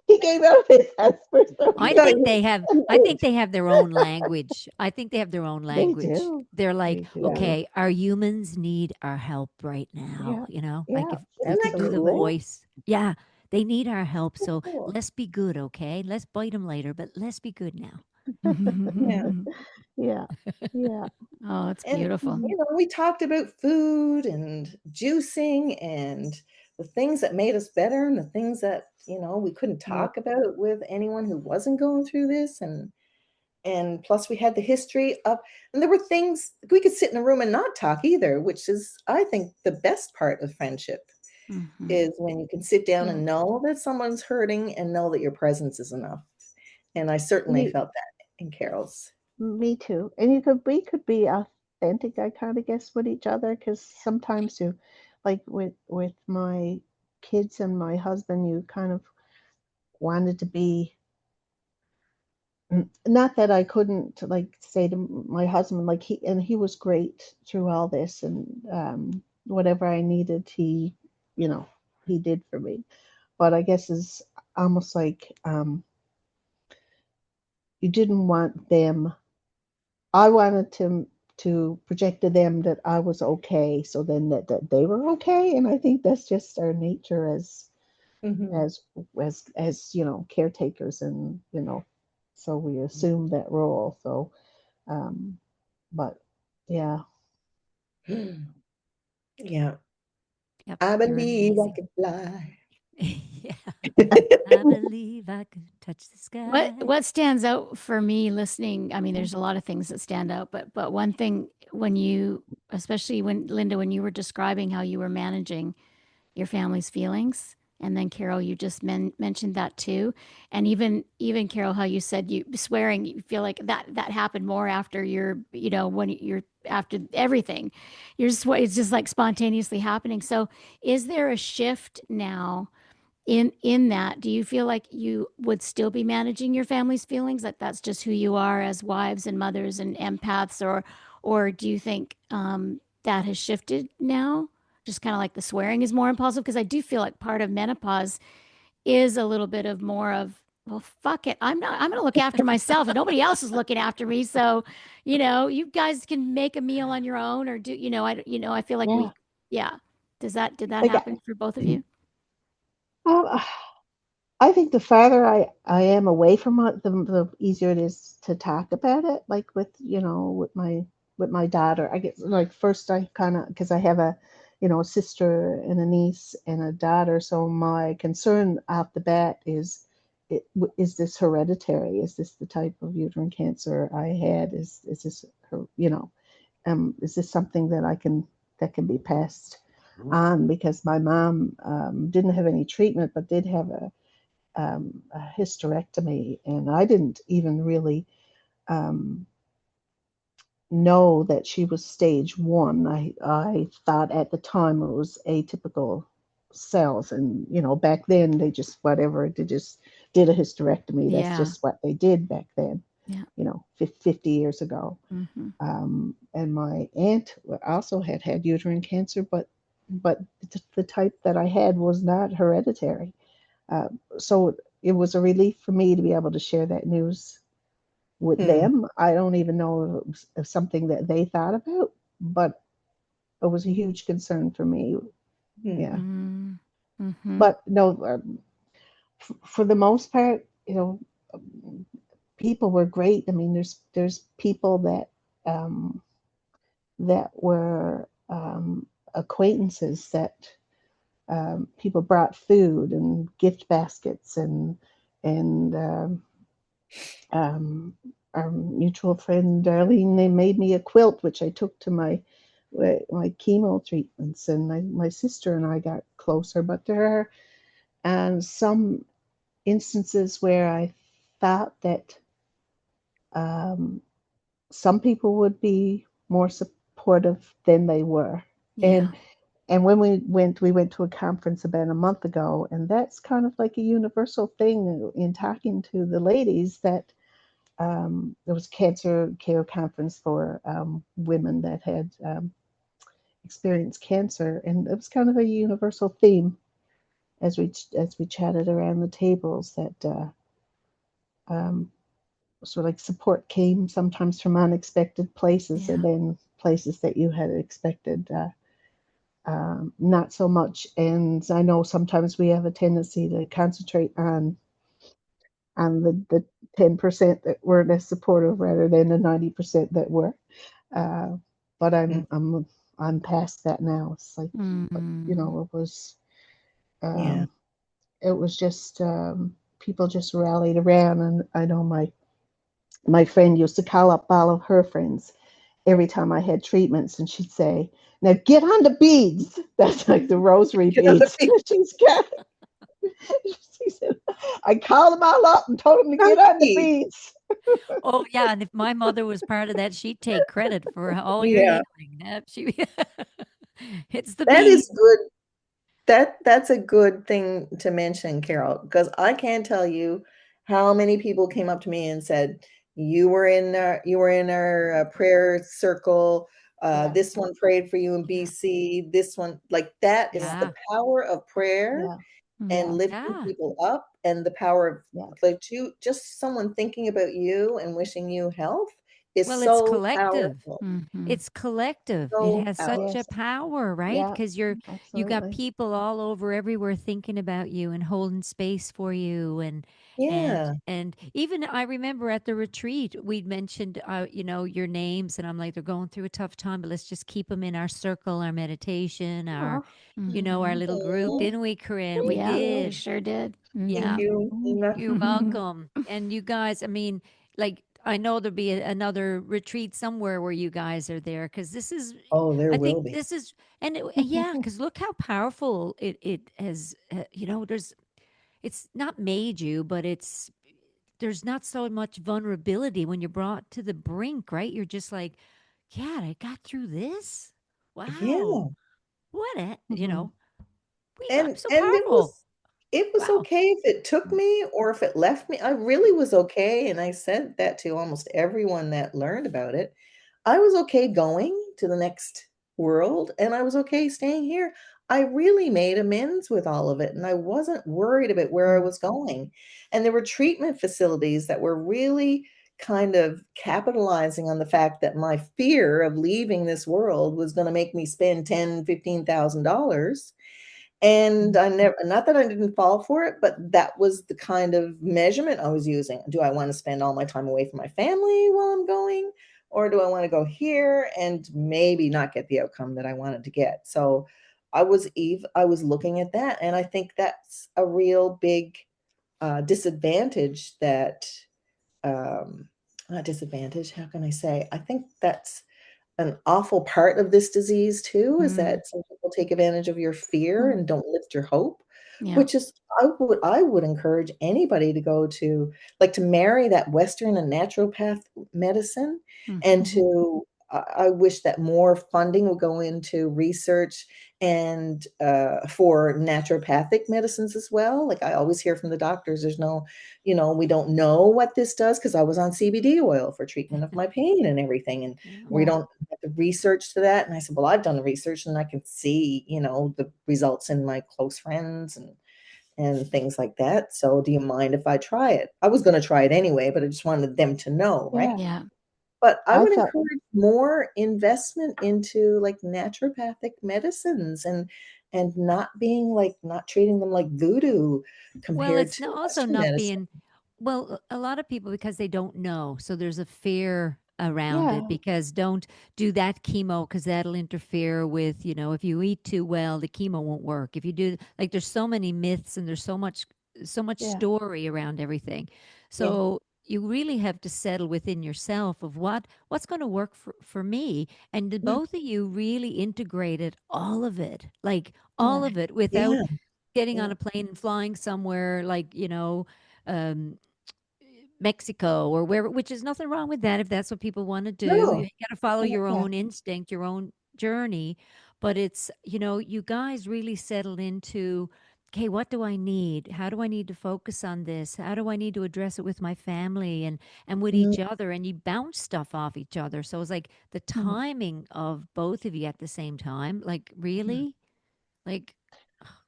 He gave up his house for He I Sophie. got think a they have an I think inch. they have their own language. I think they have their own They language. do. They're like, They Yeah, do. okay, our humans need our help right now, Yeah. Like Yeah. if we isn't could that do the Absolutely. cool? voice. Yeah, they need our help. So So cool. let's be good, okay? Let's bite them later, but let's be good now. Yeah. Yeah. Yeah. Oh, it's And, beautiful. Mhm. we talked about food and juicing and the things that made us better and the things that, we couldn't Yep. talk about with anyone who wasn't going through this. And plus we had the history of, and there were things we could sit in a room and not talk either, which is, I think, the best part of friendship Hmm. is when you can sit down Yeah. and know that someone's hurting and know that your presence is enough. And I certainly You, felt that in Carol's. me too. And we could be authentic, I kind of guess, with each other because sometimes you, like with my kids and my husband, you kind of wanted to be. Not that I couldn't like say to my husband like he was great through all this and whatever I needed you know he did for me. But I guess it's almost like you didn't want them. I wanted to project to them that I was okay, so then that they were okay, and I think that's just our nature Mhm. as caretakers, and so we assume that role. So um, but yeah, Yeah. Yep, I you're believe I amazing. can fly. Yeah. I believe I could touch the sky. What stands out for me listening? I mean, there's a lot of things that stand out, but one thing when you, especially when Linda, when you were describing how you were managing your family's feelings, and then Carol, you just mentioned that too, and even Carol, how you said you swearing, you feel like that happened more after when you're after everything, it's just like spontaneously happening. So, is there a shift now? In that, do you feel like you would still be managing your family's feelings, that that's just who you are as wives and mothers and empaths, or do you think that has shifted now, just kind of like the swearing is more impulsive? Because I do feel like part of menopause is a little bit of more of, well, fuck it, I'm going to look after myself and nobody else is looking after me, so you guys can make a meal on your own, or do I feel like yeah. yeah, did that Like happen for both of you? um, I think the farther I am away from it, the easier it is to talk about it. Like with my daughter, I get like first I kind of because I have a sister and a niece and a daughter, so my concern off the bat is this hereditary? Is this the type of uterine cancer I had? Is this is this something that can be passed on? Because my mom didn't have any treatment, but did have a hysterectomy, and I didn't even really um, know that she was stage one. I thought at the time it was atypical cells, and back then they just whatever they just did a hysterectomy. That's Yeah. just what they did back then. Yeah. 50 years ago. Hmm. And my aunt also had uterine cancer, but the type that I had was not hereditary. So it was a relief for me to be able to share that news with Hmm. them. I don't even know if it was something that they thought about, but it was a huge concern for me. Yeah, Hmm. Mm-hmm. but no, for the most part, people were great. I mean, there's people that were acquaintances that people brought food and gift baskets and um, our mutual friend Darlene, they made me a quilt, which I took to my chemo treatments, and my sister and I got closer. But there are some instances where I thought that Um, some people would be more supportive than they were. Yeah. And when we went to a conference about a month ago, and that's kind of like a universal thing in talking to the ladies that there was a cancer care conference for women that had experienced cancer, and it was kind of a universal theme as we chatted around the tables that um, sort of like support came sometimes from unexpected places, and Yeah. then places that you had expected not so much. And I know sometimes we have a tendency to concentrate on the 10% that weren't as supportive rather than the 90% that were. Uh, but Mm, I'm past that now. It's like, Mm. um, yeah. it was just people just rallied around, and I know my friend used to call up all of her friends every time I had treatments, and she'd say, "Now get on the beads." That's like the rosary Get on the beads. She's got. She said, "I called them all up and told them to get on the feet. beads." Oh, yeah, and if my mother was part of that, she'd take credit for all your Yeah, healing. Yep, she it's the that beat. is good. That's a good thing to mention, Carol, because I can't tell you how many people came up to me and said, you were in our prayer circle. Yeah, This one prayed for you in Yeah. BC. This one, like that is yeah, the Yeah, power of prayer yeah, and yeah, Mm. lifting yeah. people up, and the power of yeah, like just someone thinking about you and wishing you health is Well, it's so collective. powerful, Mhm. It's collective. It so has such a yes, powerful. power, right? yeah, Because you got absolutely. people all over everywhere thinking about you and holding space for you Yeah. and even I remember at the retreat we'd mentioned your names and I'm like they're going through a tough time, but let's just keep them in our circle, our meditation, our Oh, our Mhm. little group, Mm, didn't we, Corinne? We thank Yeah, we you. did. sure did. Thank Yeah. Mhm. you. You're welcome. And you guys, I mean, like, I know there'll be another retreat somewhere where you guys are there because this is, Oh, there I think will be. this is, yeah, because look how powerful it has, it's not made you, but there's not so much vulnerability when you're brought to the brink, right? You're just like, yeah, I got through this. Wow. Yeah. What I'm so And powerful. it was Wow. okay if it took me or if it left me. I really was okay, and I said that to almost everyone that learned about it. I was okay going to the next world, and I was okay staying here. I really made amends with all of it, and I wasn't worried about where I mhm, was going. And there were treatment facilities that were really kind of capitalizing on the fact that my fear of leaving this world was going to make me spend 10, $15,000. And mhm, I never, not that I didn't fall for it, but that was the kind of measurement I was using. Do I want to spend all my time away from my family while I'm going? Or do I want to go here and maybe not get the outcome that I wanted to get? So I was looking at that. And I think that's a real big disadvantage that, not disadvantage, how can I say? I think that's an awful part of this disease too, is Mm. that some people take advantage of your fear mhm, and don't lift your hope, Yeah. which is I would encourage anybody to go to, like, to marry that Western and naturopath medicine, and Mhm. mhm, to I wish that more funding would go into research and for naturopathic medicines as well. Like, I always hear from the doctors, there's no, we don't know what this does, because I was on CBD oil for treatment of my pain and everything, and Yeah. we yeah, don't have the research to that. And I said, well, I've done the research and I can see, the results in my close friends and things like that. So do you mind if I try it? I was going to try it anyway, but I just wanted them to know, right? yeah. Yeah. But I I would felt, encourage more investment into like naturopathic medicines, and not treating them like voodoo Well, compared it's to also Western not medicine. being, well, a lot of people because they don't know. So there's a fear around it yeah, because don't do that chemo because that'll interfere with, if you eat too well, the chemo won't work. If you do, like, there's so many myths and there's so much yeah, story around everything. Yeah, So you really have to settle within yourself of what's going to work for me. And the yeah, both of you really integrated all of it, like yeah, all of it without yeah, getting on yeah. a plane and flying somewhere like um Mexico or where, which is nothing wrong with that if that's what people want to do. You No. got to follow your Yeah. own instinct, your own journey. But it's, you guys really settled into, okay, what do I need? How do I need to focus on this? How do I need to address it with my family and with Mm, each other? And you bounce stuff off each other. So it's like the Mhm. timing of both of you at the same time, like really, like,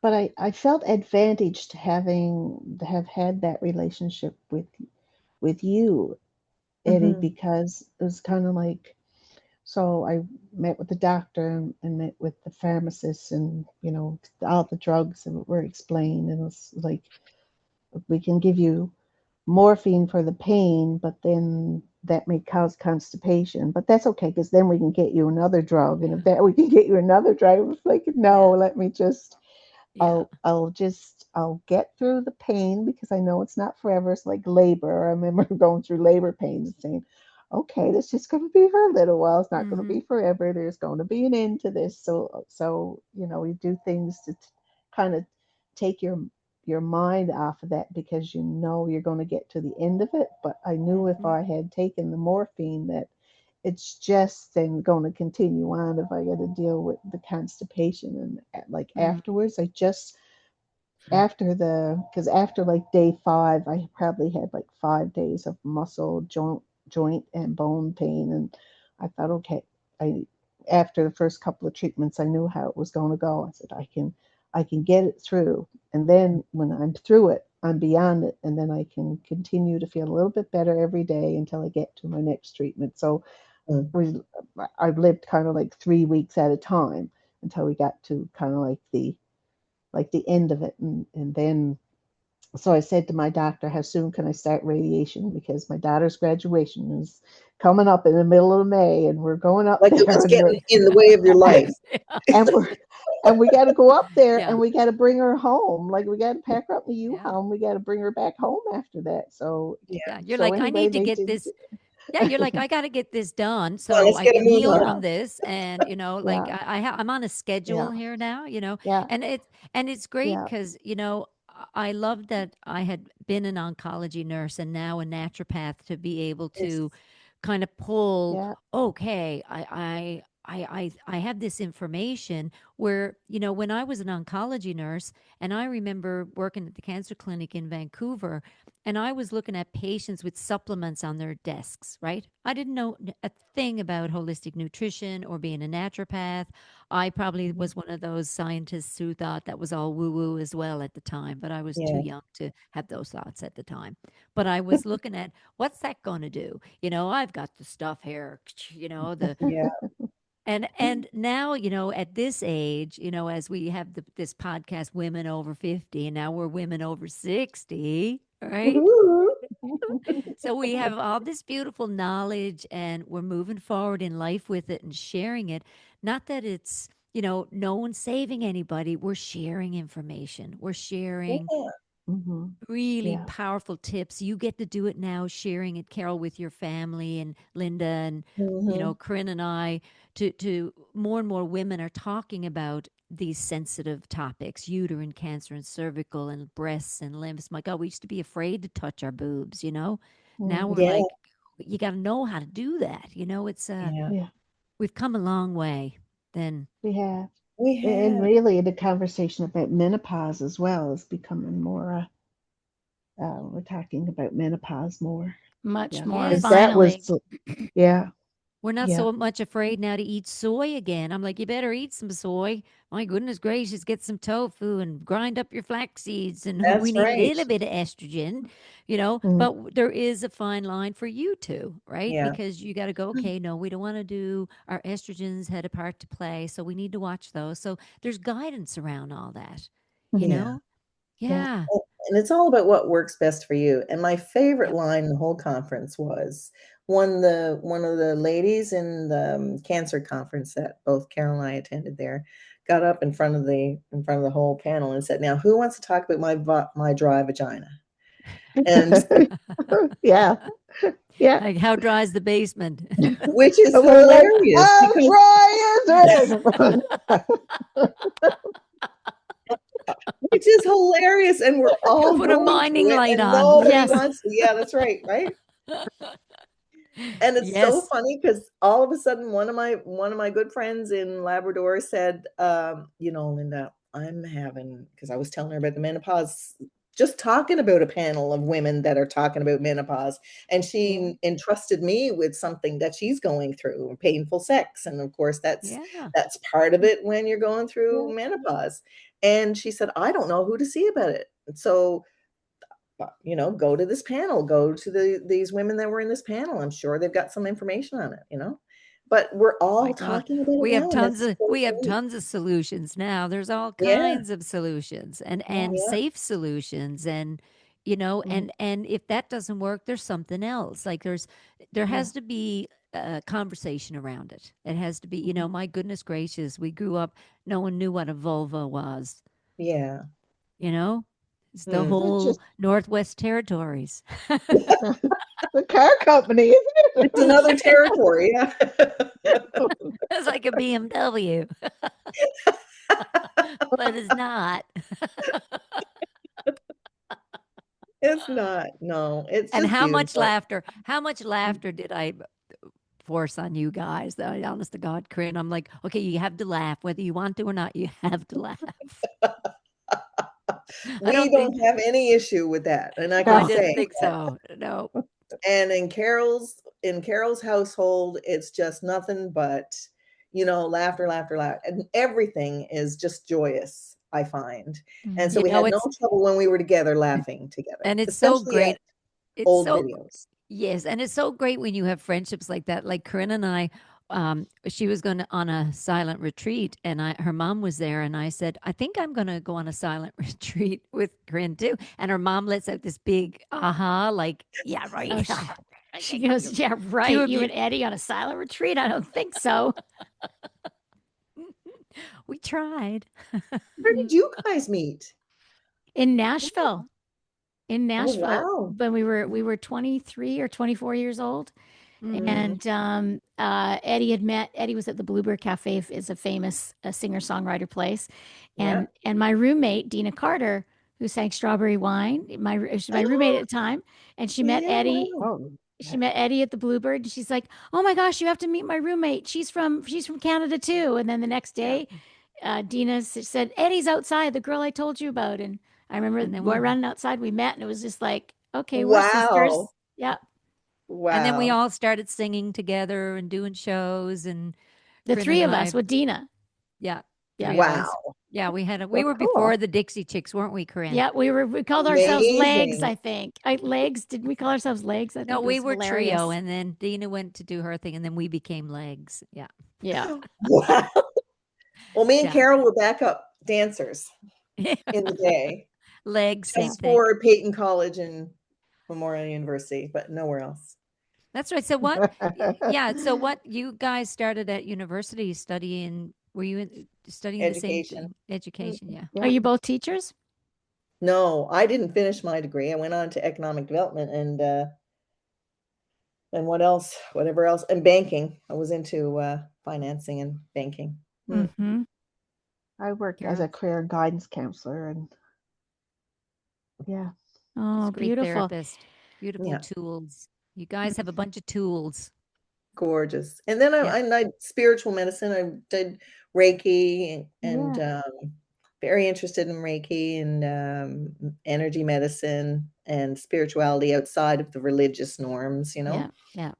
But I felt advantaged have had that relationship with you, Eddie, mhm, because it was kind of like, so I met with the doctor and met with the pharmacist, and all the drugs and were explained, and it was like, we can give you morphine for the pain, but then that may cause constipation. But that's okay, because then we can get you another drug, and if that we can get you another drug, it was like, no, yeah, let me just yeah. I'll get through the pain, because I know it's not forever. It's like labor. I remember going through labor pains and saying, okay, this just going to be for a little while. It's not going to Mm-hmm. be forever. There's going to be an end to this. So you do things to kind of take your mind off of that, because you're going to get to the end of it. But I knew if Mm-hmm. I had taken the morphine, that it's just then going to continue on if I got to deal with the constipation. And like Mm-hmm. afterwards, I just because after like day 5, I probably had like 5 days of muscle, joint and bone pain. And I thought, okay, I after the first couple of treatments, I knew how it was going to go. I said, I can get it through, and then when I'm through it, I'm beyond it, and then I can continue to feel a little bit better every day until I get to my next treatment. So mm. we I've lived kind of like 3 weeks at a time until we got to kind of like the end of it. And then, so I said to my doctor, how soon can I start radiation? Because my daughter's graduation is coming up in the middle of May, and we're going up Like it there, was and getting in the way of your life. and we're and we got to go up there, Yeah, and we got to bring her home. Like, we got to pack her up in the yeah, U-Haul, and we got to bring her back home after that. So Yeah. yeah. You're so like, I anyway, need to they get did. this. Yeah, you're like, I got to get this done Come on, so let's I get a can move heal on. from this. And like Yeah, I'm on a yeah, schedule here now. yeah, And it's great yeah, because I love that I had been an oncology nurse and now a naturopath to be able Yes. to kind of pull. yeah. Okay, I have this information where when I was an oncology nurse, and I remember working at the cancer clinic in Vancouver, and I was looking at patients with supplements on their desks, right? I didn't know a thing about holistic nutrition or being a naturopath. I probably Mhm. was one of those scientists who thought that was all woo woo as well at the time, but I was too Yeah. young to have those thoughts at the time. But I was looking at what's that going to do? I've got the stuff here, the Yeah. and now, at this age, as we have this podcast, Women Over 50, and now we're women over 60, right? Woohoo. So we have all this beautiful knowledge and we're moving forward in life with it and sharing it. Not that it's, no one's saving anybody. We're sharing information. We're sharing Yeah. Mhm. really Yeah. powerful tips. You get to do it now, sharing it, Carol, with your family and Linda and Mhm. Corinne and I. To more and more women are talking about these sensitive topics: uterine cancer and cervical and breasts and limbs. My God, we used to be afraid to touch our boobs. Now we're Mhm. Yeah. like, you got to know how to do that. It's Yeah. Yeah. we've come a long way. Then We have. We And have. really, the conversation about menopause as well is becoming more. We're talking about menopause more. Much Yeah, more, because yes, that finally. was, yeah, we're not yeah. so much afraid now to eat soy again. I'm like, you better eat some soy. My goodness gracious, get some tofu and grind up your flax seeds. And we That's need a right. little bit of estrogen, Mm, but there is a fine line for you two, right? Yeah. Because you got to go, okay, no, we don't want to do our estrogens had a part to play. So we need to watch those. So there's guidance around all that, you mhm, Yeah. know? yeah. Yeah. And it's all about what works best for you. And my favorite Yep. line in the whole conference was one of the ladies in the cancer conference that both Carol and I attended there got up in front of the whole panel and said, "Now, who wants to talk about my dry vagina?" And Yeah, yeah. Like, how dry's the basement? which is And we're like, hilarious I'm because trying to. which is hilarious. And we're all Put a going to minding it light and on. nobody Yes. wants to. Yeah, that's right. Right. And it's so Yes. funny because all of a sudden one of my good friends in Labrador said, Linda, I'm having, because I was telling her about the menopause, just talking about a panel of women that are talking about menopause, and she entrusted me with something that she's going through, painful sex. And of course Yeah. that's part of it when you're going through Yeah. menopause. And she said, I don't know who to see about it. So go to this panel, go to these women that were in this panel. I'm sure they've got some information on it. But we're My all God. talking about it We have now, and tons that's of so we have great. tons of solutions now. There's all Yeah, kinds of solutions and yeah, safe solutions and mhm, and if that doesn't work, there's something else. Like there yeah, has to be a conversation around it. It has to be, mhm, my goodness gracious, we grew up, no one knew what a vulva was, yeah. you know? It's the Mm. It's whole just Northwest Territories. the car company, isn't It's another territory. Yeah. it? It's like a BMW, but it's not. It's not. No, it's And just beautiful. how much laughter did I force on you guys? Honest to God, Corinne, I'm like, okay, you have to laugh, whether you want to or not. You have to laugh. I We don't think don't have any issue with that, and I I can didn't say think that. so. No, And in Carol's household, it's just nothing but, laughter, laughter, laughter, and everything is just joyous, I find. And so you we know had no it's trouble when we were together laughing together, and it's so especially at great. It's old so videos. Yes, and it's so great when you have friendships like that. Like Corinne and I, she was going to on a silent retreat, and her mom was there, and I said, I think I'm going to go on a silent retreat with Corinne too. And her mom lets out this big aha, like, yeah, Oh, right. she goes, yeah, Two right. of You you, and Eddie on a silent retreat? I don't think so. we tried. Where did you guys meet? In Nashville. In Oh, Nashville, wow. when we were 23 or 24 years old. Mm, Mm, And Eddie was at the Bluebird Cafe, is a famous singer-songwriter place. yeah. And my roommate, Dina Carter, who sang Strawberry Wine, she's my roommate at the time, and Yeah, wow. Oh, She met Eddie at the Bluebird, and she's like, "Oh my gosh, you have to meet my roommate. She's from Canada too." And then the next yeah, day, Dina said, "Eddie's outside, the girl I told you about." And I remember and then we're we running outside. We met, and it was just like, "Okay, we're Wow. sisters." Yeah, and then we Wow. all started singing together and doing shows, and the Corinne three and of I, us with Dina. yeah, Yeah. three of us. Wow. Yeah, we well, were before cool. the Dixie Chicks, weren't we, Corinne? Yeah, we called ourselves Legs, Amazing. I think. Legs, did we call ourselves Legs? I No, think it we was were trio, hilarious. and then Dina went to do her thing, and then we became legs. Yeah, Yeah. Wow. Well, me and yeah, Carol were backup dancers in the day, legs, same just thing. for Peyton College and Memorial University, but nowhere else. That's right. So what? Yeah. So what? You guys started at university studying. Were you studying the same Education. thing? Education. Yeah. Are Yeah. you both teachers? No, I didn't finish my degree. I went on to economic development and what else? Whatever else, and banking. I was into financing and banking. Hmm. Mm-hmm. I worked as a Carol, career guidance counselor, and yeah. she's Oh, a great beautiful. therapist. Beautiful Yeah, tools. You guys have a bunch of tools. gorgeous. And then Yeah. I spiritual medicine. I did Reiki and Yeah. very interested in Reiki and energy medicine and spirituality outside of the religious norms. Yeah. Yeah.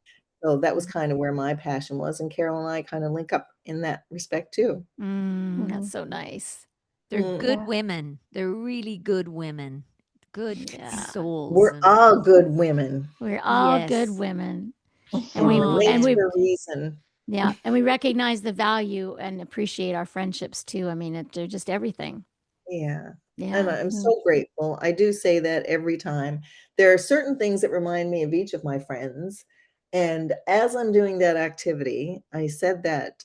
So that was kind of where my passion was. And Carol and I kind of link up in that respect too. That's Mhm. so nice. They're Mm. good Yeah. women. They're really good women. Good Yeah. souls. We're And all good women. We're all good yes. women. And And we we're Oh, late and man. we for a reason. yeah, and we recognize the value and appreciate our friendships too. I mean, they're just everything. Yeah. And Yeah. I'm Mm. so grateful. I do say that every time. There are certain things that remind me of each of my friends. And as I'm doing that activity, I said that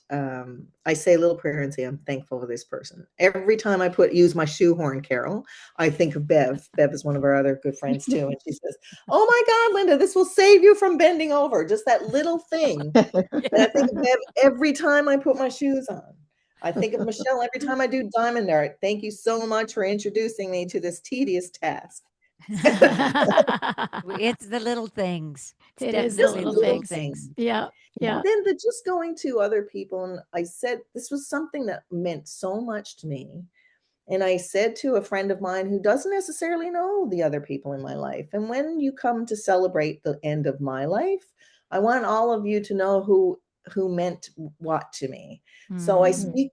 I say a little prayer and say, I'm thankful for this person. Every time I use my shoehorn, Carol, I think of Bev. Bev is one of our other good friends too. And she says, oh my God, Linda, this will save you from bending over. Just that little thing. And I think of Bev every time I put my shoes on. I think of Michelle every time I do diamond art. Thank you so much for introducing me to this tedious task. It's the little things. It's It is the Just definitely little the little things. things. things. Yeah. And Yeah. then the just going to other people, and I said this was something that meant so much to me. And I said to a friend of mine who doesn't necessarily know the other people in my life, and when you come to celebrate the end of my life, I want all of you to know who meant what to me. So I Mm.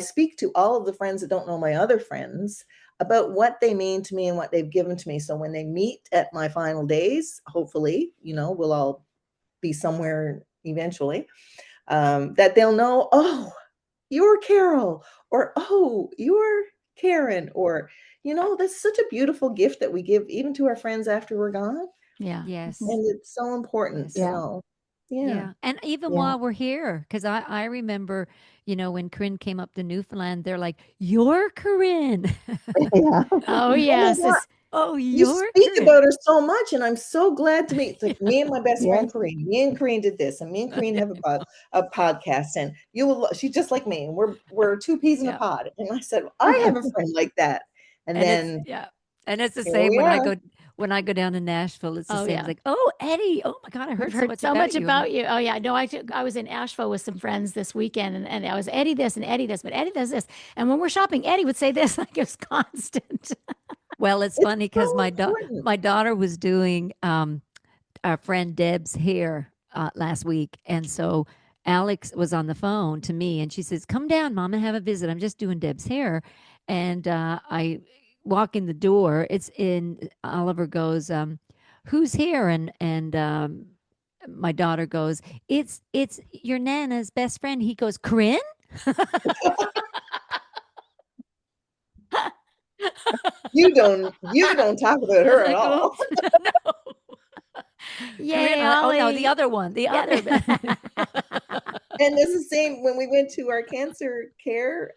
speak to all of the friends that don't know my other friends about what they mean to me and what they've given to me. So when they meet at my final days, hopefully, we'll all be somewhere eventually, that they'll know, oh, you're Carol, or oh, you're Karen, or, that's such a beautiful gift that we give even to our friends after we're gone. Yeah. Yes. And it's so important to Yes. Yeah. know. Yeah. Yeah. And even Yeah. while we're here, because I remember, when Corinne came up to Newfoundland, they're like, "You're Corinne." Yeah. Oh, Oh my yes. God. It's, Oh, You you're speak Corinne. about her so much, and I'm so glad to meet. It's like me and my best friend Yes. Corrine. Me and Corrine did this, and me and Corrine have a podcast, and you will. She's just like me, and we're two peas in a Yeah. pod. And I said, I have a friend like that, and And it's then yeah. And it's the here same we are. when I go down to Nashville, it's the oh, same. It's yeah. like, "Oh, Eddie. Oh my God, I We've heard so heard much so much about you." I'm about like, you. Oh, yeah. No, I was in Asheville with some friends this weekend, and I was Eddie this and Eddie this, but Eddie does this. And when we're shopping, Eddie would say this like it was constant. well, it's It's funny because so important. my daughter was doing our friend Deb's hair last week, and so Alex was on the phone to me, and she says, "Come down, Mom, and have a visit. I'm just doing Deb's hair," and I walk in the door. It's in Oliver goes, "Who's here?" And my daughter goes, "It's your Nana's best friend." He goes, "Corinne." You don't talk about I was her at like, all. "Oops, no." Corinne, Yay, oh no, the Ollie. other one, the Yeah. other. And it's the same when we went to our cancer care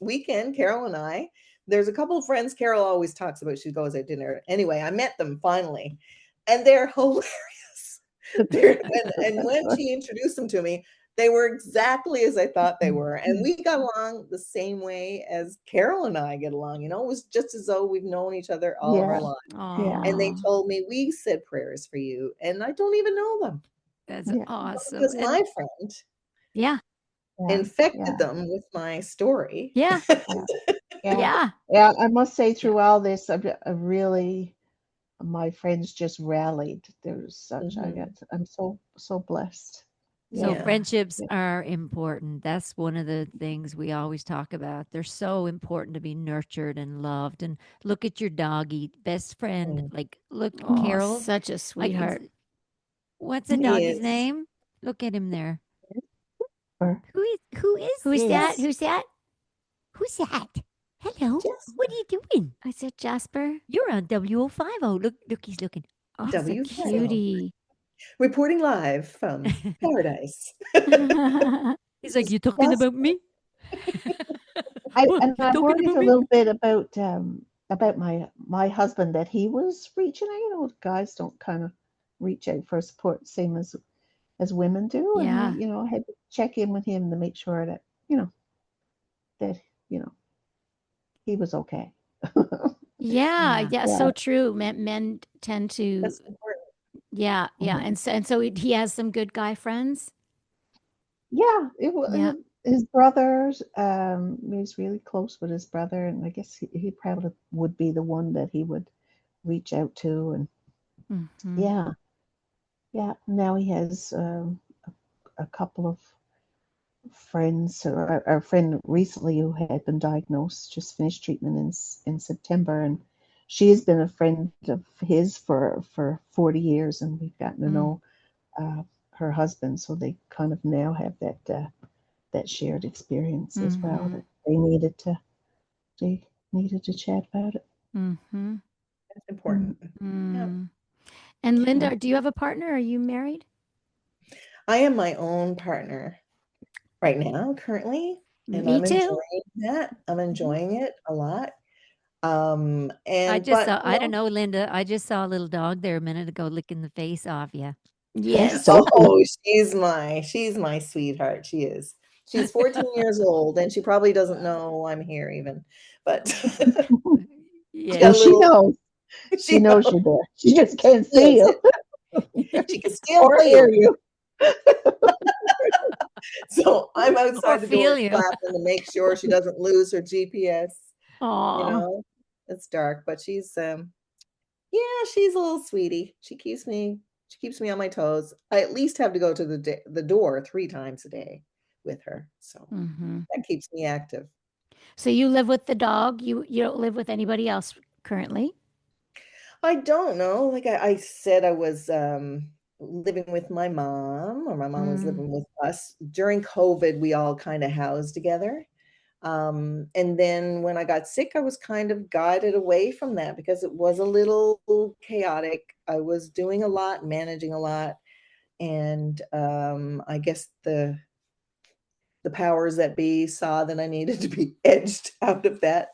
weekend, Carol and I. There's a couple of friends Carol always talks about. She goes at dinner. Anyway, I met them finally, and they're hilarious. And when she introduced them to me, they were exactly as I thought they were. And we got along the same way as Carol and I get along. It was just as though we've known each other all of our Yeah. lives. Yeah. And they Aw. told me, we said prayers for you. And I don't even know them That's Yeah. awesome. because And my friend Yeah. Yeah. infected Yeah. them with my story. Yeah. Yeah. Yeah. Yeah. Yeah. I must say, yeah. through all this, I really, my friends just rallied. There's such, Mhm. I'm so blessed. So Yeah. Yeah. friendships Yeah. are important. That's one of the things we always talk about. They're so important to be nurtured and loved. And look at your doggy best friend. Mm. Like, look, Oh, Carol. such a Like, sweetheart. what's the He doggy's is. name? Look at him there. Or- Who is Who's that? this? Who's that? Who's that? Hello. What are Jasper. you doing? I said Jasper. You're on W050. Look, he's looking. Oh, he's a W50. cutie. Reporting live from paradise. He's This like, is you talking Yes. about me? And You I talking worried about a me? little bit about my husband, that he was reaching out. Guys don't kind of reach out for support, same as women do. And Yeah. I had to check in with him to make sure that you know he was okay. Yeah. Yeah. Yeah. Yeah. So true. Men tend to, That's important. yeah. Yeah. Mhm. And so he has some good guy friends. Yeah, it Yeah. was his brothers. He's really close with his brother, and I guess he probably would be the one that he would reach out to. And Hmm. yeah, yeah. Now he has a couple of friends. Or our friend recently who had been diagnosed just finished treatment in September, and she has been a friend of his for 40 years, and we've gotten to Mm. know uh, her husband, so they kind of now have that shared experience as well, Hmm. that they needed to chat about it. Hmm. That's Mm, important. Yeah. Mm. And yeah. Linda, do you have a partner? Are you married? I am my own partner right now, currently, and Me I'm too. enjoying that. I'm Mhm. enjoying it a lot. But I don't know, Linda. I just saw a little dog there a minute ago licking the face off you. Yes. So oh, she's my sweetheart. She is. She's 14 years old and she probably doesn't know I'm here even, but she Oh, got a Yes. she little, knows. She she knows knows, you're there. She just can't she see knows you it. She can still or hear feel. you. So I'm Or outside the door feel you. clapping to make sure she doesn't lose her GPS. You Aw. know, it's dark, but yeah, she's a little sweetie. She keeps me on my toes. I at least have to go to the door 3 times a day with her. So Hmm. that keeps me active. So you live with the dog. You don't live with anybody else currently. I don't know. Like I said, I was living with my mom, or my mom was Mm. living with us. During COVID, we all kind of housed together. And then when I got sick, I was kind of guided away from that because it was a little chaotic. I was doing a lot, managing a lot, and I guess the powers that be saw that I needed to be edged out of that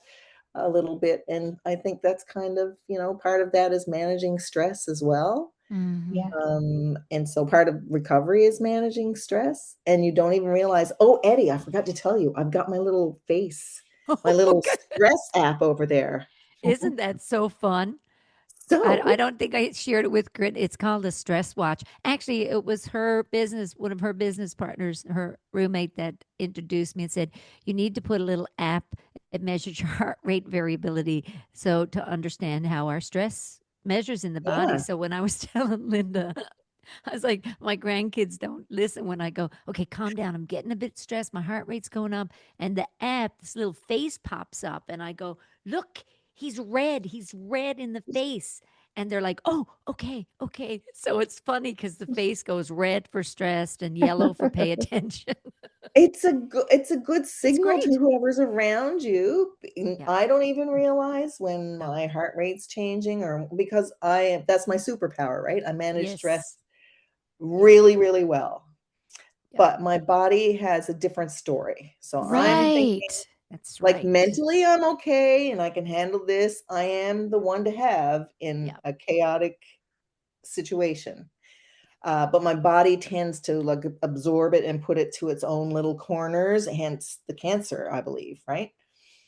a little bit. And I think that's kind of, part of that is managing stress as well. Hmm. Yeah. And so part of recovery is managing stress. And you don't even realize, oh, Eddie, I forgot to tell you, I've got my little face, my Oh, little stress app over there. isn't that so fun? I So, don't think I shared it with Grit. It's called a stress watch. Actually, it was her business, one of her business partners, her roommate, that introduced me and said, you need to put a little app that measures your heart rate variability. So to understand how our stress measures in the body. yeah, So when I was telling Linda, I was like, my grandkids don't listen when I go, okay, calm down. I'm getting a bit stressed. My heart rate's going up. And the app, this little face pops up. And I go, look, he's red. He's red in the face. And they're like, oh, okay, okay. So it's funny because the face goes red for stressed and yellow for pay attention. it's a good It's signal to great. whoever's around you. Yeah. I don't even realize when No. my heart rate's changing, or because that's my superpower, right? I manage Yes. stress Yeah. really, really well. Yeah. But my body has a different story. So I'm thinking, Right. That's like, right. mentally, I'm okay and I can handle this. I am the one to have in Yeah. a chaotic situation. But my body tends to like absorb it and put it to its own little corners, hence the cancer, I believe, right?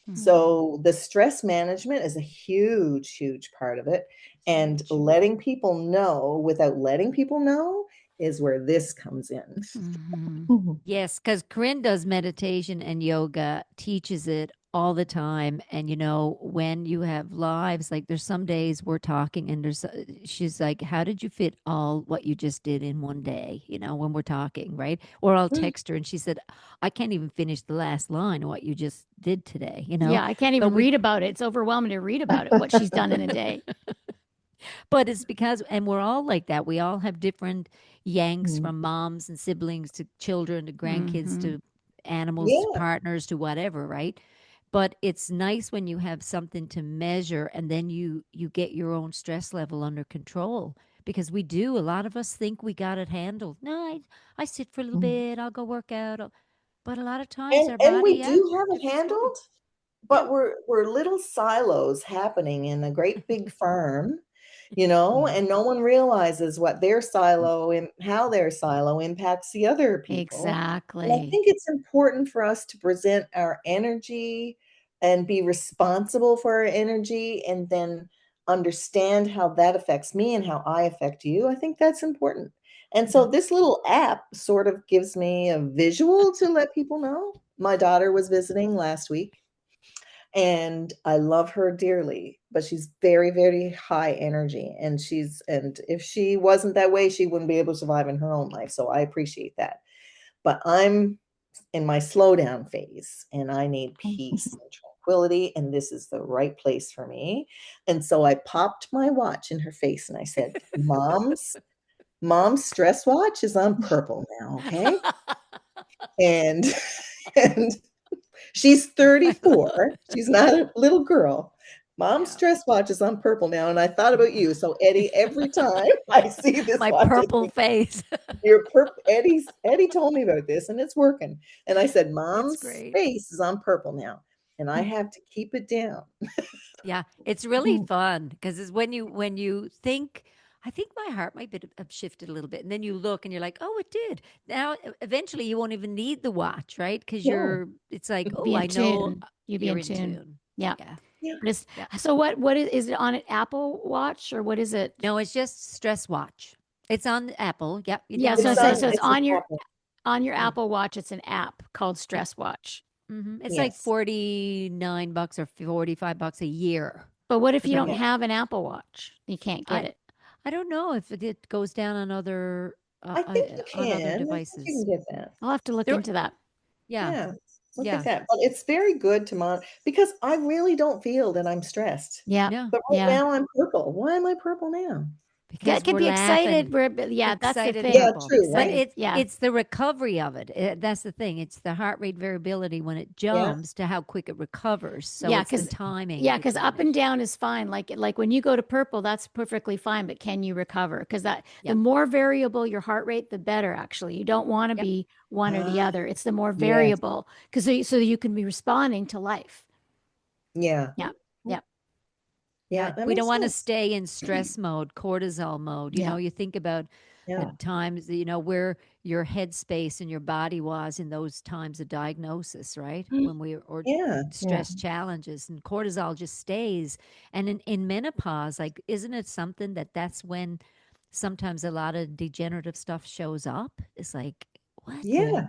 Hmm. So the stress management is a huge, huge part of it. And Huge. letting people know without letting people know is where this comes in. Hmm. Mhm. Yes, because Corinne does meditation and yoga, teaches it all the time. And when you have lives, like there's some days we're talking and she's like, how did you fit all what you just did in one day? When we're talking, right? Or I'll text her and she said, I can't even finish the last line of what you just did today. Yeah, I can't But even we read about it. It's overwhelming to read about it, what she's done in a day. But it's because, and we're all like that. We all have different yanks Mhm. from moms and siblings to children to grandkids Hmm. to animals to Yeah. partners to whatever, right? But it's nice when you have something to measure and then you get your own stress level under control because we do. A lot of us think we got it handled. No, I sit for a little Mhm. bit, I'll go work out. But a lot of times our And body, we yeah, do have it different story. handled, Yeah. but we're little silos happening in a great big farm, Yeah. and no one realizes what their silo and how their silo impacts the other people. And I Exactly. think it's important for us to present our energy and be responsible for our energy and then understand how that affects me and how I affect you. I think that's important. And Yeah. so this little app sort of gives me a visual to let people know. My daughter was visiting last week and I love her dearly, but she's very, very high energy. And if she wasn't that way, she wouldn't be able to survive in her own life. So I appreciate that. But I'm in my slowdown phase and I need peace and tranquility. And this is the right place for me. And so I popped my watch in her face and I said, Mom's stress watch is on purple now, okay? And and she's I love 34. She's not yeah. a little girl. Mom's Yeah. stress watch is on purple now. And I thought about you. So Eddie, every time I see this My watch, I purple think face. Eddie told me about this and it's working. And I said, It's Mom's great. face is on purple now. And I have to keep it down. Yeah, it's really fun because it's when you think, I think my heart might have shifted a little bit. And then you look and you're like, oh, it did. Now, eventually, you won't even need the watch, right? Because No. it's like, Be oh, in I know tune. You be you're in in tune. tune. Yeah. Yeah. Yeah. But it's Yeah. so what is it on an Apple Watch or what is it? No, it's just stress watch. It's on Apple. Yep. You Yeah, so download it's it like on so it's It's an on Apple. your Yeah. Apple Watch. It's an app called Yep. Stress Watch. It's like Yes. $49 or $45 a year But what if for you the don't Yeah. whole. have an Apple Watch? You can't get I it. I don't know if it goes down I think you on other can. I think you can devices. get that. I'll have to look There, into that. yeah, Yeah. Look at yeah, that. But it's very good to monitor because I really don't feel that I'm stressed. Yeah. yeah. But right Yeah. now I'm purple. Why am I purple now? That Because can we're be excited. laughing, Yeah, that's the excited thing. Yeah, purple. true, But right? Yeah. it's the recovery of it. That's the thing. It's the heart rate variability when it Yeah. jumps to how quick it recovers. So Yeah, it's the because timing yeah, because between up it. and down is fine. Like when you go to purple, that's perfectly fine. But can you recover? Because that the Yep, more variable your heart rate, the better. Actually, you don't want to yep, be one or the Ah, other. It's the more yes. variable because so you can be responding to life. Yeah. Yeah, yeah, Yeah, yeah. that We don't makes want to sense. stay in stress mode, cortisol mode. yeah, You think about the Yeah. times where your headspace and your body was in those times of diagnosis, right? When we or Yeah. Yeah. stress challenges, and cortisol just stays. And in menopause, like, isn't it something that's when sometimes a lot of degenerative stuff shows up? It's like, what the Yeah.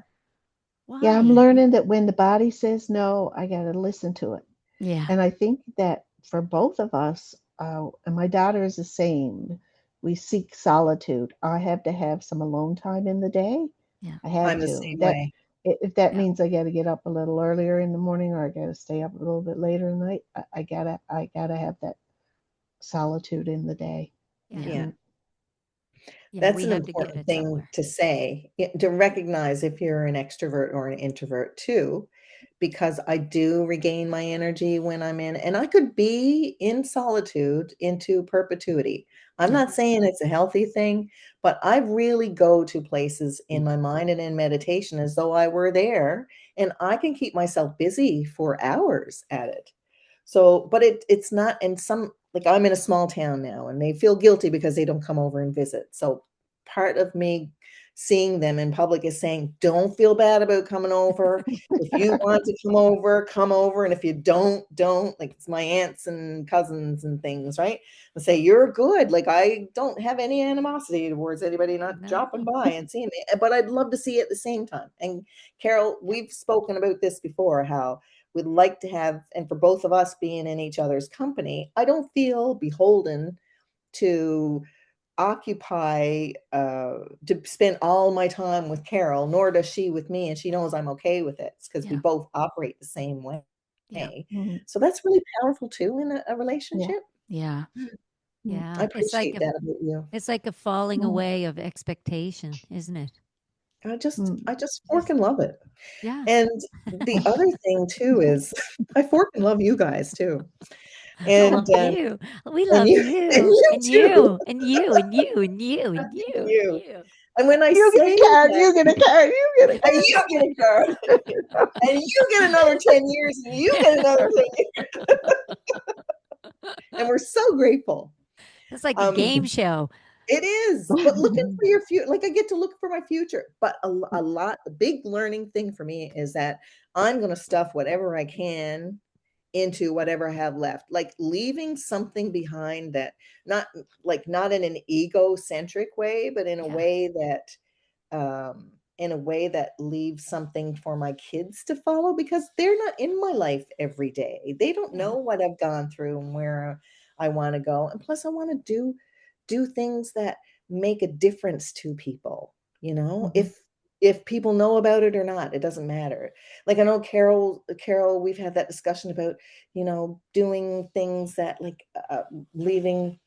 Yeah, I'm why? learning that when the body says no, I got to listen to it. yeah, And I think that for both of us, and my daughter is the same, we seek solitude. I have to have some alone time in the day. yeah, I have I'm the to. same That way. if that Yeah, means I got to get up a little earlier in the morning or I got to stay up a little bit later in the night, I gotta have that solitude in the day. I yeah, Yeah. can't. yeah. That's We an have to get important it thing somewhere. to say, to recognize if you're an extrovert or an introvert too, because I do regain my energy when I'm in, and I could be in solitude into perpetuity. I'm yeah, not saying it's a healthy thing, but I really go to places in my mind and in meditation as though I were there, and I can keep myself busy for hours at it. So, but it's not, and some, like I'm in a small town now and they feel guilty because they don't come over and visit. So part of me seeing them in public is saying, don't feel bad about coming over. If you want to come over, come over. And if you don't, like it's my aunts and cousins and things, right? And say, you're good. Like I don't have any animosity towards anybody not dropping No. by and seeing me, but I'd love to see you at the same time. And Carol, we've spoken about this before, how we'd like to have, and for both of us being in each other's company, I don't feel beholden to occupy to spend all my time with Carol, nor does she with me, and she knows I'm okay with it because we yeah, both operate the same way. yeah, Mhm. So that's really powerful too in a Yeah. relationship. yeah. I Yeah, appreciate that about you. it's like a falling Mm, away of expectation, isn't it? I mm. just Just fork and love it. yeah. And the other thing too is I fork and love you guys too. I And love you. We and love you and you. you And too. you. And you. And you. And you. And And you. And you. you. And when I You get say a card. that, You get a card. You get a and you get a girl, and you get another 10 years, and you get another 10 years. And we're so grateful. It's like a Um, game show. it is, but looking card. for your future, like I get to look for my future. But a lot, the big learning thing for me is that I'm going to stuff whatever I can into whatever I have left, like leaving something behind that, not not in an egocentric way, but Yeah. in a way that leaves something for my kids to follow because they're not in my life every day. They don't Yeah. know what I've gone through and where I want to go. And plus I want to do things that make a difference to people, Mhm. if people know about it or not, it doesn't matter. Like I know Carol, we've had that discussion about, doing things that like leaving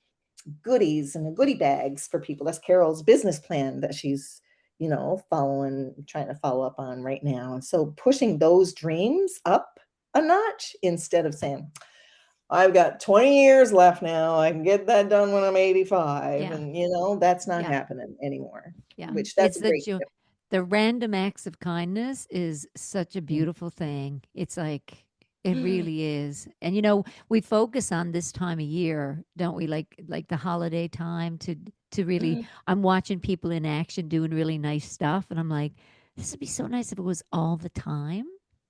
goodies and goodie bags for people. That's Carol's business plan that she's, trying to follow up on right now. And so pushing those dreams up a notch instead of saying, I've got 20 years left now. I can get that done when I'm 85. Yeah. And, that's not Yeah. happening anymore, Yeah. which that's It's a the great joy. gift. The random acts of kindness is such a Mm. beautiful thing. It's like, It really is. And we focus on this time of year, don't we? Like the holiday time to really I'm watching people in action doing really nice stuff and I'm like, this would be so nice if it was all the time.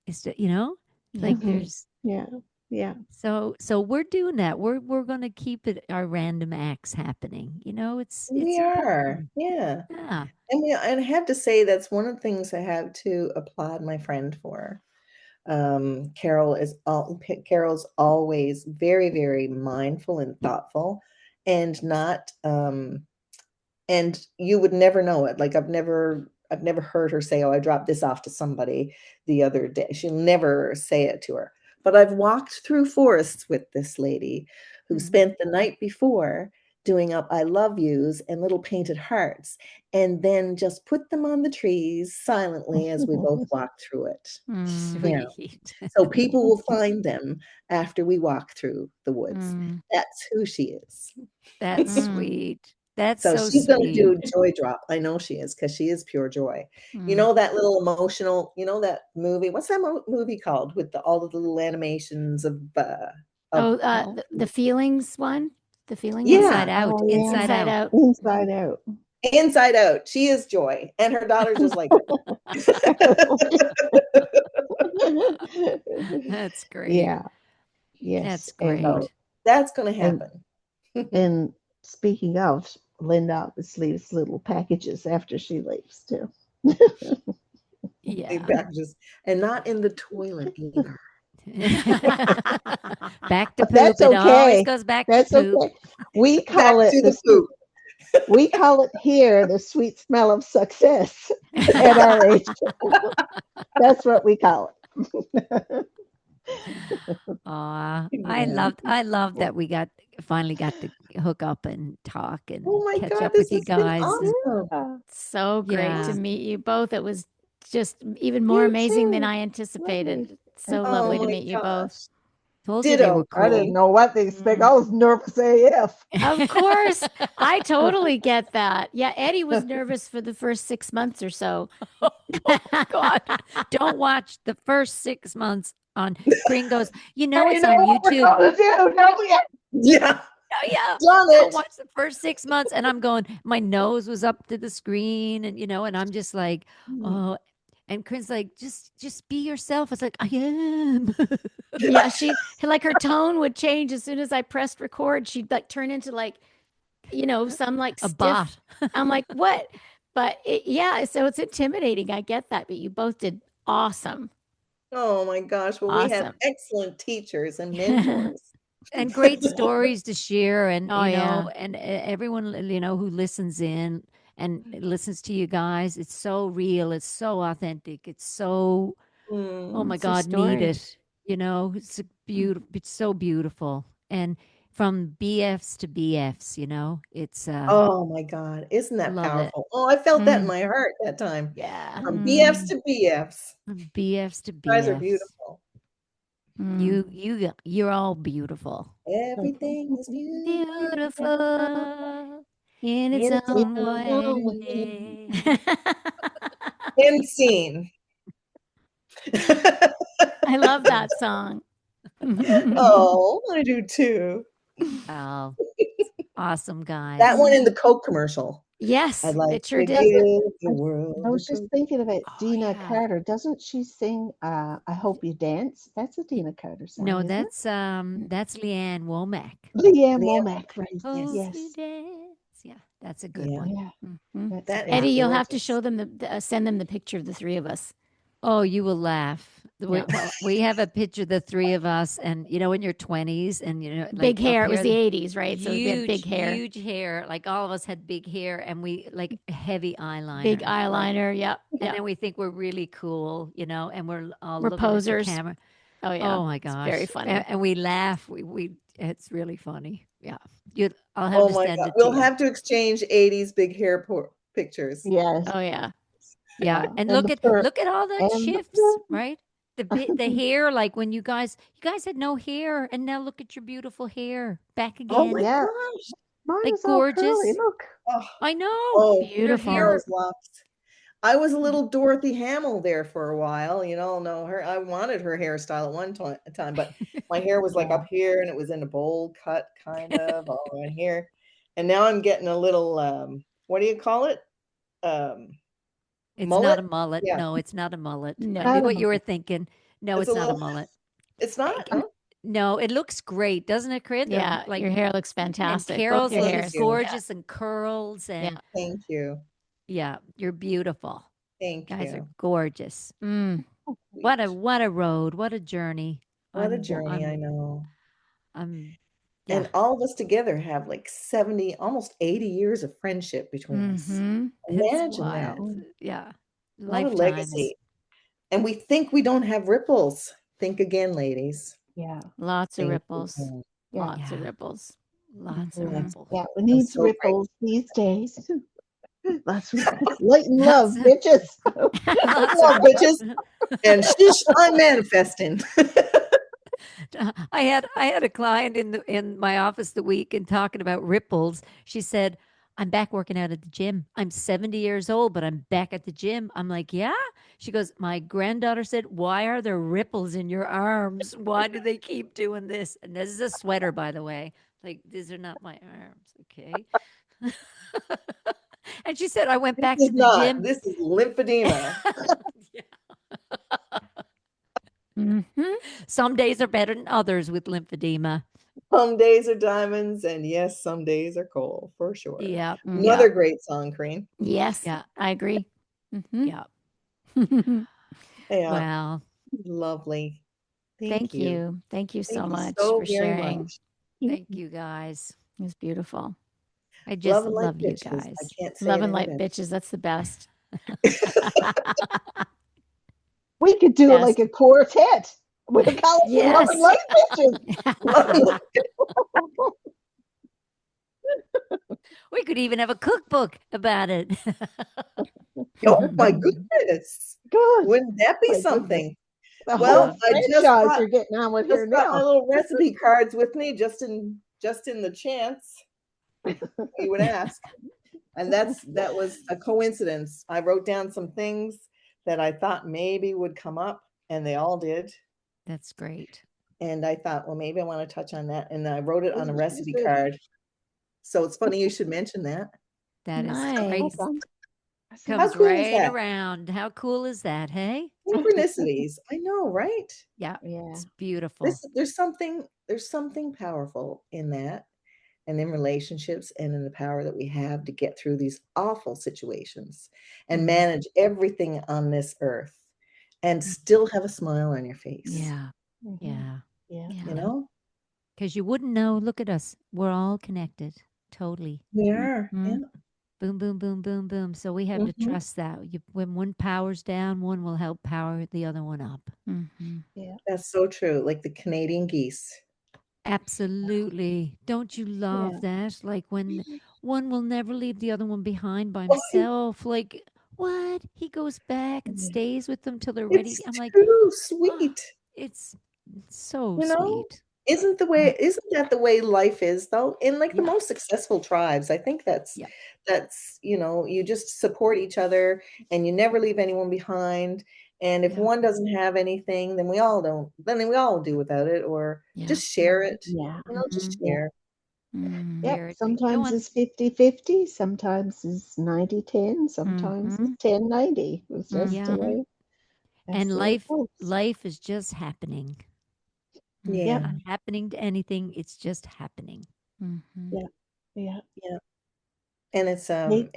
Is that, Yeah. like Mhm. there's Yeah. Yeah. so we're doing that. We're going to keep it our random acts happening. It's We are. important. Yeah. Yeah. And I have to say that's one of the things I have to applaud my friend for. Carol's always very, very mindful and thoughtful and not and you would never know it. Like I've never heard her say, "Oh, I dropped this off to somebody the other day." She'll never say it to her. But I've walked through forests with this lady who Mhm. spent the night before doing up I love yous and little painted hearts and then just put them on the trees silently as we both walked through it. Mm, Yeah. Sweet. So people will find them after we walk through the woods. mm, That's who she is. That's mm, sweet. That's So so she's gonna sweet. do Joy Drop. I know she is because she is pure joy. You mm. know that little emotional, that movie? What's that movie called with all of the little animations of Oh, Oh, the feelings one, the feeling one, yeah, Inside Out. Oh yeah. Inside Inside Out. Out. Inside Out. Inside Out. She is joy, and her daughter's just like That's great. Yeah. Yes. That's so great. that's gonna And happen. and speaking of, Linda always leaves little packages after she leaves too. Big Yeah. packages, and not in the toilet either. Back to But poop. that's It always okay. goes back to That's poop. okay. We Back call it to the poop. we call it here the sweet smell of success at our age. That's what we call it. Aw, Yeah. I love that we finally got to hook up and talk and Oh my catch God, up this with you has been guys. And awesome. Yeah, So great to yeah, meet you both. It was just even more you amazing than too. I Lovely. anticipated. And So Oh lovely to my meet you both. gosh. told you they were Ditto. I didn't cool. know what to expect. Mm. I was nervous AF. Of course, I totally get that. Yeah, Eddie was nervous for the first 6 months or so. Oh God. Don't watch the first 6 months on Corinne goes, Hey, you it's know on what we're YouTube. gonna do, don't we? Yeah, Oh yeah. done Don't it. watch the first 6 months. And I'm going, my nose was up to the screen and and I'm just like, oh, and Corinne's like, just be yourself. It's like, I am. Yeah, she like her tone would change as soon as I pressed record. She'd like turn into like, some like A stiff. bot. I'm like, what? But yeah, so it's intimidating. I get that, but you both did awesome. Oh my gosh. Well, we had Awesome. excellent teachers and Oh mentors. And great stories to share and yeah. and everyone who listens in and listens to you guys, it's so real, it's so authentic, it's so, oh Mm. my It's their god, need story. it. It's a beautiful, it's so beautiful. And from BFs to BFs, it's Oh my God. Isn't that love it. powerful? Oh, I felt that in Mm, my heart that time. Yeah. From BFs mm, to BFs. From BFs to You guys are BFs. beautiful. mm. You're all beautiful. Everything is beautiful Beautiful in its in its own own way. way. End scene. I love that song. Oh, I do too. Oh, awesome, That guys. one in the Coke commercial. I'd Yes, like it sure to did. Doesn't give the I world a was just Coke. thinking of it, Oh, Dina yeah. Carter. Doesn't she sing I Hope You Dance? That's a Dina Carter song, No, isn't it? that's Leanne Womack. Leanne Liam, Womack, right. Hope yes. you Yes. dance. Yeah, that's a good Yeah, one. Yeah, Mhm. that's a that good is Eddie, one. you'll have to gorgeous. show them send them the picture of the three of us. Oh, you will laugh. Yeah. We have a picture of the three of us, and in your 20s, and Big like up hair. It was here, the 80s, right? So we had huge, big hair, huge hair. Like all of us had big hair, and we like heavy big eyeliner. Like, eyeliner. Yep. and Yep. then we think we're really cool, and we're all We're looking at the posers. camera. Oh yeah. Oh my It's very gosh. funny. And we laugh. We it's really funny. Yeah. I'll have Oh to my send God. it to We'll you. have to exchange 80s big hair pictures. Yes. Oh yeah. Yeah. And And look at all the and the shifts, right? The hair, like when you guys had no hair, and now look at your beautiful hair back Oh my again. yeah, gosh. mine Like was all curly. gorgeous. Look. Oh, I know. oh, Your Beautiful. hair Carol's locks. I was a little Dorothy Hamill there for a while, no, her I wanted her hairstyle at one time, but my hair was like Yeah. up here and it was in a bowl cut kind of all right here. And now I'm getting a little what do you call it? Um It's not mullet? a mullet. Yeah, No, it's not a mullet. I No. knew Not a what you were moment. thinking. No, it's it's a not a little mullet. it's Eh, not, no? No, it looks great, doesn't it, Corinne? Yeah, Like, your hair looks and fantastic. Both Carol's your Thank looks hairs. you. Yeah. gorgeous and curls Yeah. and Thank you. yeah, you're beautiful. Thank Guys are you. gorgeous. Mm. Sweet. What a road, what a journey. What a journey, I know. I'm yeah. And all of us together have like 70, almost 80 years of friendship between us. Mm-hmm. It's Imagine that. wild. Yeah. What a Lifetimes. legacy. And we think we don't have ripples. Think again, ladies. Yeah. Lots of Think ripples. again. Yeah. Lots of Yeah. ripples. Lots of Mm-hmm. Yes. ripples. Yeah. We I'm needs so grateful. ripples these days. Lots of light and love, Lots of bitches. lots Come of on, bitches. And shush, I'm manifesting. I had a client in my office the week and talking about ripples. She said, "I'm back working out at the gym. I'm 70 years old, but I'm back at the gym." I'm like, "Yeah?" She goes, "My granddaughter said, 'Why are there ripples in your arms? Why do they keep doing this?'" And this is a sweater, by the way. Like, these are not my arms, okay? And she said, "I went This back is to the not, gym." this is lymphedema. Yeah. Mm-hmm. Some days are better than others with lymphedema. Some days are diamonds, and yes, some days are coal, for sure. Yeah. Another Yeah. great song, Cream. Yes, Yeah. I agree. Mm-hmm. Yeah. Yeah, Well, lovely. Thank Thank you. you. Thank you so Thank you much so for very sharing. much. thank you guys. It was beautiful. I Love just and light love you bitches. I guys. can't say Love it and any light better. bitches. That's the best. We could do it like Best. a quartet. We'll call it the Love and Yes. Light Bitches. Love and light. We could even have a cookbook about it. Oh my goodness. Good. Wouldn't that be My goodness. something? The whole Yeah. Well, I franchise you're getting on with here just brought my now. little recipe cards with me just in the chance you would ask. And that was a coincidence. I wrote down some things that I thought maybe would come up, and they all did. That's great. And I thought, well, maybe I want to touch on that. And I wrote it That's on a what she recipe said. card. So it's funny you should mention that. That is right. Nice. Awesome. How Comes cool is right that? around. How cool is that? Hey? Synchronicities. I know, right? Yeah. Yeah. It's beautiful. There's something powerful in that, and in relationships and in the power that we have to get through these awful situations and Mhm. manage everything on this earth and still have a smile on your face. Yeah. Mhm. Yeah. Yeah. You Yeah. know? Because you wouldn't know. Look at us. We're all connected. Totally. We are. Mhm. Yeah. Boom, boom, boom, boom, boom. So we have to Mhm. trust that when one powers down, one will help power the other one up. Mm-hmm. Yeah. That's so true. Like the Canadian geese. Absolutely. Don't you love Yeah. that? Like when one will never leave the other one behind by Oh, himself. Like, what? He goes back and Yeah. stays with them till they're ready. it's I'm like, too oh, sweet. it's so You know? sweet. Isn't that the way life is though? In like the Yeah. most successful tribes, I think that's Yeah. that's, you just support each other and you never leave anyone behind. And if Yeah. one doesn't have anything, then we all don't, then we all do without it, or Yeah. just share it. Yeah. Just Mm-hmm. Yeah. share. Mm-hmm. Yep. Share it. No Sometimes one. it's 50-50. Sometimes it's 90-10. Sometimes Mm-hmm. it's 10-90. It's just the Yeah. Mm-hmm. way that's And the way it goes. life is just happening. It's Yep. Yeah. not happening to anything. It's just happening. Mm-hmm. Yeah. Yeah. Yeah. And it's Hey,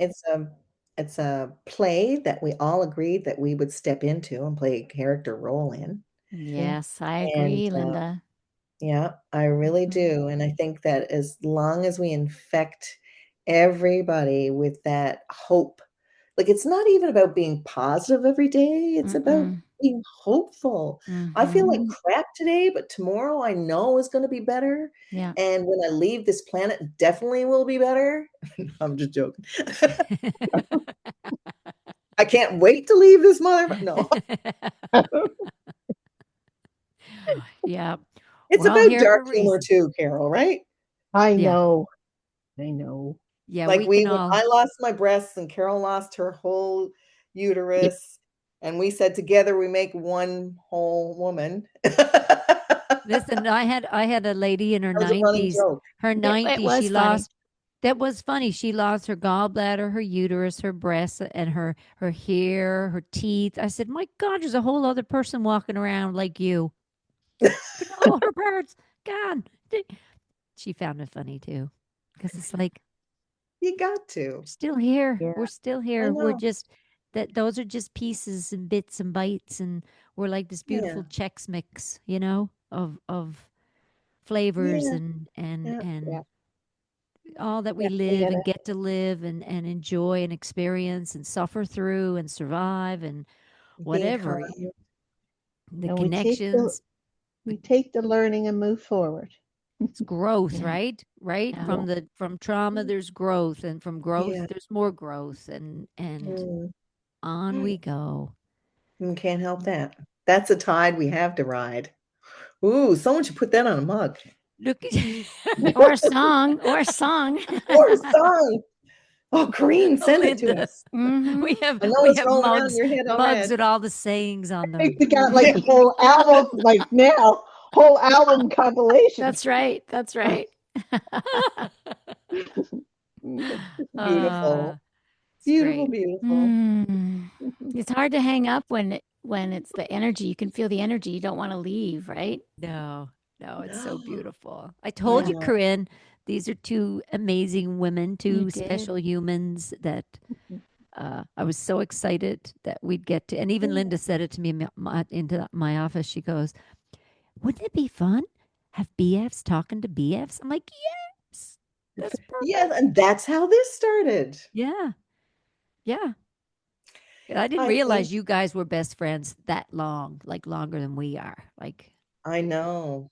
it's a play that we all agreed that we would step into and play a character role in. yeah. Yes, I And agree, Linda. yeah, I really Mhm. do. And I think that as long as we infect everybody with that hope, like it's not even about being positive every day, it's about Mm-mm. being hopeful. I feel Mm-hmm. like Mhm. crap today, but tomorrow I know is going to be better. Yeah. And when I leave this planet, definitely will be better. I'm just joking. I can't wait to leave this mother. No, Yeah. it's We're all about here dark for a humor reason. too, Carol, right? I Yeah. know. I know. Yeah. Like We can when all. I lost my breasts and Carol lost her whole, Yeah. uterus. And we said together we make one whole woman. Listen, I had a lady in her That was a running 90s. joke. Her It 90s, she was funny. lost that was funny. She lost her gallbladder, her uterus, her breasts, and her hair, her teeth. I said, "My God, there's a whole other person walking around like you." Look at all her parts. God. She found it funny too. Because it's like, You got we're to. still here. Yeah. We're still I here. We're know. just that those are just pieces and bits and bytes, and we're like this Yeah. beautiful Chex mix, of flavors Yeah. and Yeah. and Yeah. all that we Yeah. I live get and it. get to live and enjoy and experience and suffer through and survive and Being whatever kind. the And connections. we take the learning and move forward. It's growth, Yeah. right Yeah. Yeah. from trauma there's growth, and from growth Yeah. there's more growth, and Mm. on we go. You can't help that. That's a tide we have to ride. Ooh, someone should put that on a mug. Look at Or a song. Or a song. Or a song. Oh, Corrine, send it to Linda. us. Hmm. We have I know we it's have rolling around in mugs your head mugs already. with all the sayings on them. We got like Yeah. a whole album, like now, whole album compilation. That's right. That's right. Ah, it's Beautiful, great. beautiful. Mm. It's hard to hang up when it's the energy. You can feel the energy. You don't want to leave, right? No, no, it's so beautiful. I I told you, Yeah, know. Corinne, these are two amazing women, you two did. special humans that I was so excited that we'd get to. And even Yeah. Linda said it to me into my office. She goes, "Wouldn't it be fun? Have BFs talking to BFs?" I'm like, "Yes, that's Yeah, perfect." and that's how this started. Yeah, yeah. I didn't I think realize you guys were best friends that long, like longer than we are. Like, I know.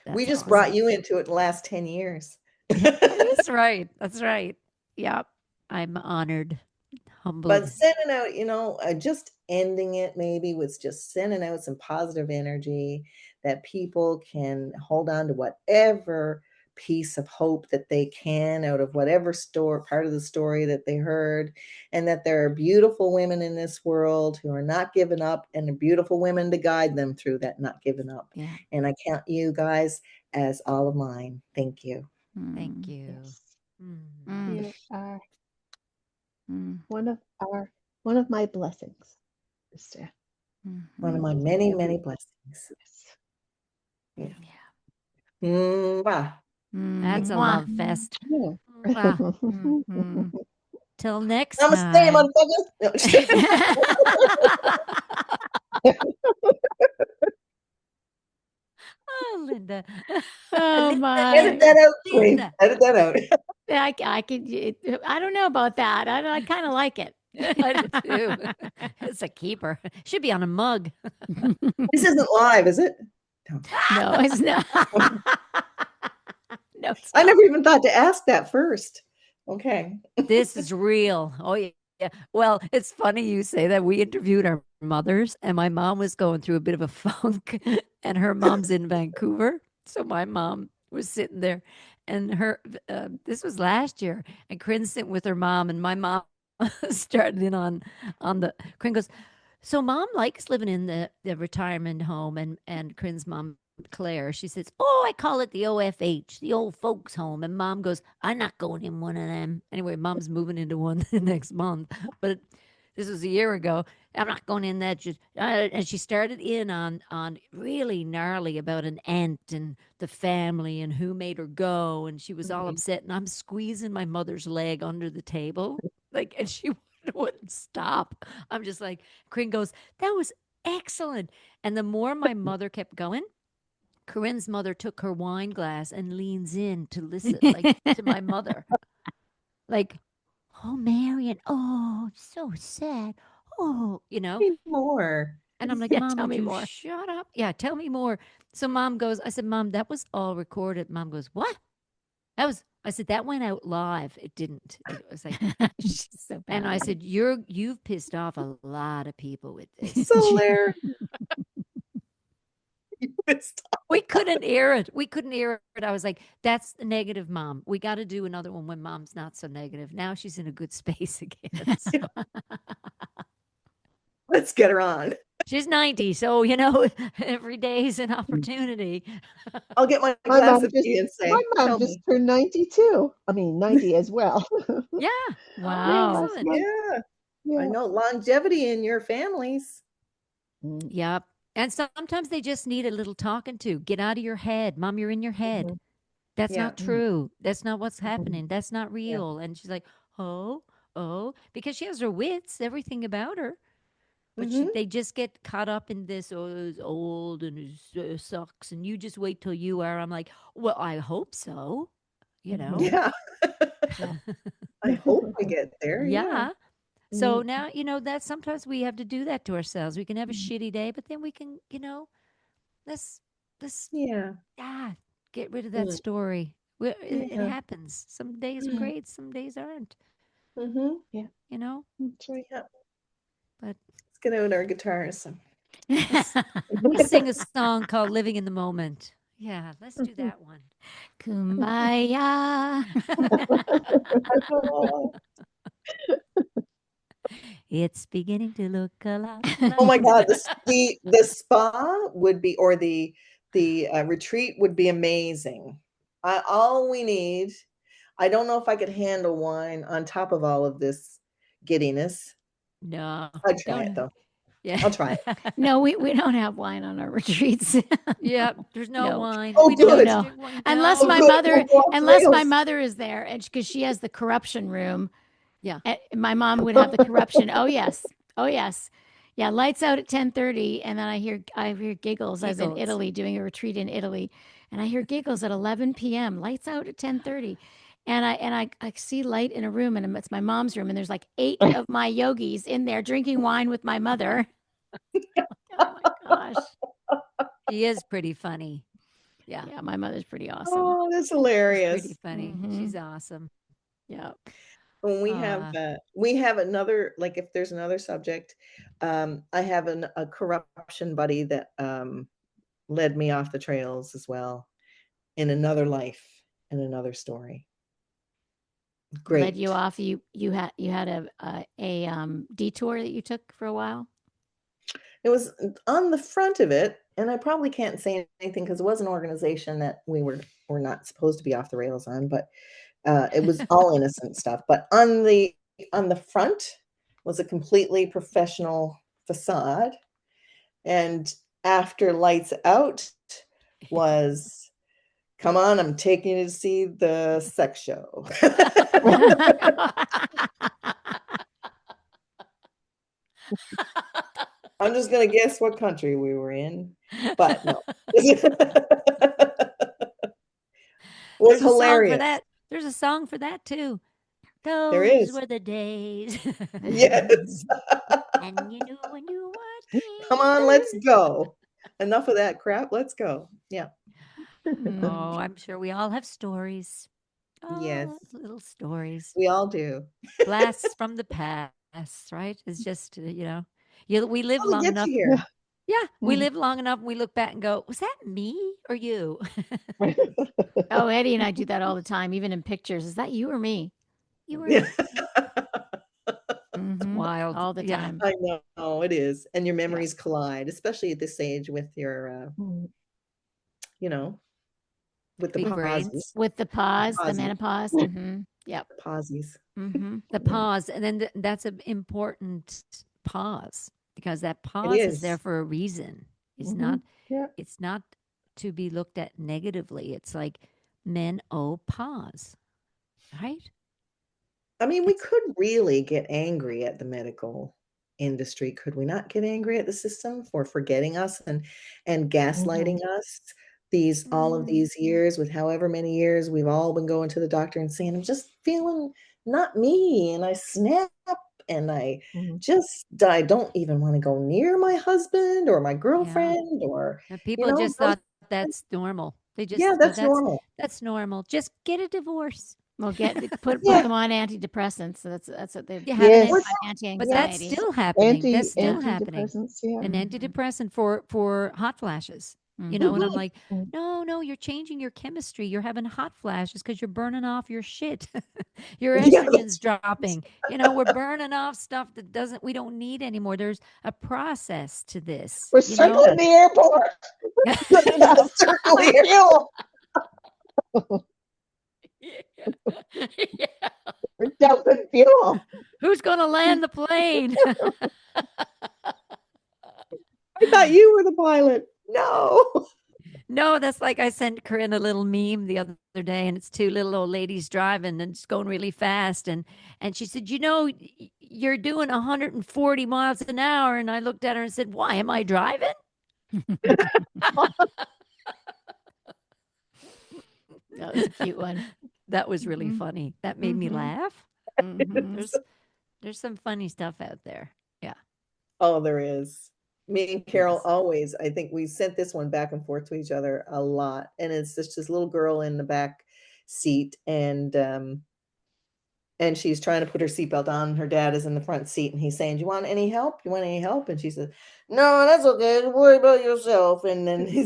We that's just brought awesome. you into it in the last 10 years. That's right. That's right. Yep. I'm honored, But humbled. sending out, just ending it maybe with just sending out some positive energy that people can hold on to whatever piece of hope that they can out of whatever story, part of the story that they heard, and that there are beautiful women in this world who are not giving up, and are beautiful women to guide them through that not giving up. Yeah. And I count you guys as all of mine. Thank you. Thank Mm. you. Yes. Mm. Mm. You are Mm. one of our one of my blessings, sister. One of Mhm. my So many, thank many you. blessings. Yes. Yeah. Yeah. Mwah. That's a Mwah. love fest. Yeah. Wow. Mhm. Till next Namaste, time. motherfuckers. No, Oh, Linda. Oh Linda, edit my. Linda, that out, Queen. Linda. Edit that out. I could. I don't know about that. I kind of like it. I do too. It's a keeper. Should be on a mug. This isn't live, is it? No. No, it's not. No, it's I not. never even thought to ask that first. Okay. This is real. Oh, yeah. Yeah. Well, it's funny you say that. We interviewed our mothers, and my mom was going through a bit of a funk, and her mom's in Vancouver. So my mom was sitting there, and this was last year, and Corinne's sitting with her mom, and my mom started in on the Corinne goes, "So mom likes living in the retirement home," and Corinne's mom Claire, she says, "Oh, I call it the OFH, the old folks home." And mom goes, "I'm not going in one of them." Anyway, mom's moving into one next month, but this was a year ago. "I'm not going in that." Just and she started in on really gnarly about an aunt and the family and who made her go, and she was all Mhm. upset. And I'm squeezing my mother's leg under the table, like, and she wouldn't stop. I'm just like, Corinne goes, "That was excellent." And the more my mother kept going, Corinne's mother took her wine glass and leans in to listen, like to my mother, like, "Oh, Marion, oh, so sad. Oh, Need more. And I'm like, Yeah, "Mom, tell would me you more. shut up? Yeah, tell me more." So mom goes, I said, "Mom, that was all recorded." Mom goes, "What?" I said, "That went out live." It didn't. It was like, She's so and I bad. said, "You've pissed off a lot of people with this." So there. We couldn't air it. We couldn't air it. I was like, "That's the negative mom. We got to do another one when mom's not so negative." Now she's in a good space again. So Let's get her on. She's 90, so every day is an opportunity. I'll get my My glass mom of just tea and my say, mom tell just me. turned 92. I mean, 90 as well. Yeah. Oh, Yeah, Wow. last excellent. month. Yeah, I Yeah. know longevity in your families. Mm, Yep. And sometimes they just need a little talking to. Get out of your head. Mom, you're in your head. mhm, That's Yeah, not mm, true. That's not what's mhm, happening. That's not yeah. real. And she's like, oh, oh, because she has her wits, everything about her. But Mm-hmm. they just get caught up in this, oh, it's old and it sucks. And you just wait till you are. I'm like, well, I hope so, you know? mhm. Yeah, Yeah. I hope I get there. Yeah. Yeah. So Mm, now, that sometimes we have to do that to ourselves. We can have a mm, shitty day, but then we can, let's, let's, Yeah. ah, get rid of that Mm, story. It yeah. happens. Some days are great, some days aren't, Mm-hmm. yeah. you know? So yeah, But let's get out our guitars. let's, let's sing a song called Living in the Moment. Yeah, let's do that one. Kumbaya. Oh, It's beginning to look a lot oh like my God, the spa would be, or the retreat would be amazing. All we need. I don't know if I could handle wine on top of all of this giddiness. no, I'd try it don't. though. Yeah. I'll try it. No, we don't have wine on our retreats. Yeah, there's no No. wine. Oh, We don't No, good. no. drink wine. Unless Oh, my No. good. mother We'll go off the unless my rails. mother is there and because she has the corruption room. Yeah. My mom would have the corruption. Oh yes. Oh yes. Yeah, lights out at 10:30 and then I hear giggles. I was in Giggles. Italy doing a retreat in Italy and I hear giggles at 11 p.m. Lights out at 10:30. And I see light in a room and it's my mom's room and there's like 8 of my yogis in there drinking wine with my mother. Oh my gosh. She is pretty funny. Yeah. Yeah, my mother's pretty awesome. Oh, that's She's pretty hilarious. funny. Mhm. She's awesome. Yeah. When Uh, we have another, like if there's another subject, I have a corruption buddy that led me off the trails as well in another life, in another story. Led you Great. off. You had a detour that you took for a while. It was on the front of it, and I probably can't say anything because it was an organization that were not supposed to be off the rails on, but it was all innocent stuff. But on the front was a completely professional facade, and after lights out was, come on, I'm taking you to see the sex show. I'm just gonna guess what country we were in, but no. Was There's a song for hilarious. that. There's a song for that too. There Those is. were the days. Yes. And you knew when you were Come on, let's tender. go. Enough of that crap. Let's go. Yeah. Oh, I'm sure we all have stories. Yes, Oh, little stories. we all do. Blasts from the past, right? It's just, we live How we long get enough. you here. Yeah. Yeah, we Mhm. live long enough. We look back and go, was that me or you? Oh, Eddie and I do that all the time, even in pictures. Is that you or me? You or Yeah. me? It's Mm-hmm. wild. All the Yeah. time. I know it is. And your Yeah. memories collide, especially at this age with your Mm, you know, with the Big pauses. brains. With the pause, the Pauses. menopause. Mm-hmm. Yep. Pauses. Mm-hmm. The Yeah. pause. And then that's an important pause because that It pause is there is. for a reason. It's not mhm. Yeah. it's not to be looked at negatively. It's like men owe pause, right? I mean, we It's could really get angry at the medical industry, could we not get angry at the system for forgetting us and Mhm, gaslighting us these all of mm, these years with however many years we've all been going to the doctor and saying, "I'm just feeling not me," and I snap and mhm. I don't even wanna go near my husband or my yeah. girlfriend or, And people just those. thought that's normal. They Yeah, just, oh, that's normal. that's normal. Just get a divorce. Well, put Yeah, them on antidepressants. So that's what they You have an we're Yes. but that's yes. anti-anxiety. still happening. That's still happening. Antidepressants, yeah. An Mm-hmm. antidepressant for hot flashes. And I'm like, Mhm. no, you're changing your chemistry. You're having hot flashes because you're burning off your shit. Your Yeah, estrogen's that's dropping. We're burning off stuff that we don't need anymore. There's a process to this, We're you know? circling the airport. Putting yeah, out certainly. fuel. Yeah. We're dumping fuel. Who's going to land the plane? I thought you were the pilot. No. No, that's like I sent Corinne a little meme the other day, and it's two little old ladies driving and it's going really fast. And she said, you're doing 140 miles an hour. And I looked at her and said, why am I driving? That was a cute one. That was really Mhm. funny. That made me Mhm. laugh. Mhm. There's some funny stuff out there. Yeah. Oh, there is. Me and Carol Yes. always, I think we sent this one back and forth to each other a lot. And it's just this little girl in the back seat and she's trying to put her seatbelt on. Her dad is in the front seat and he's saying, "Do you want any help? You want any help?" And she says, "No, that's okay. Just worry about yourself." And then he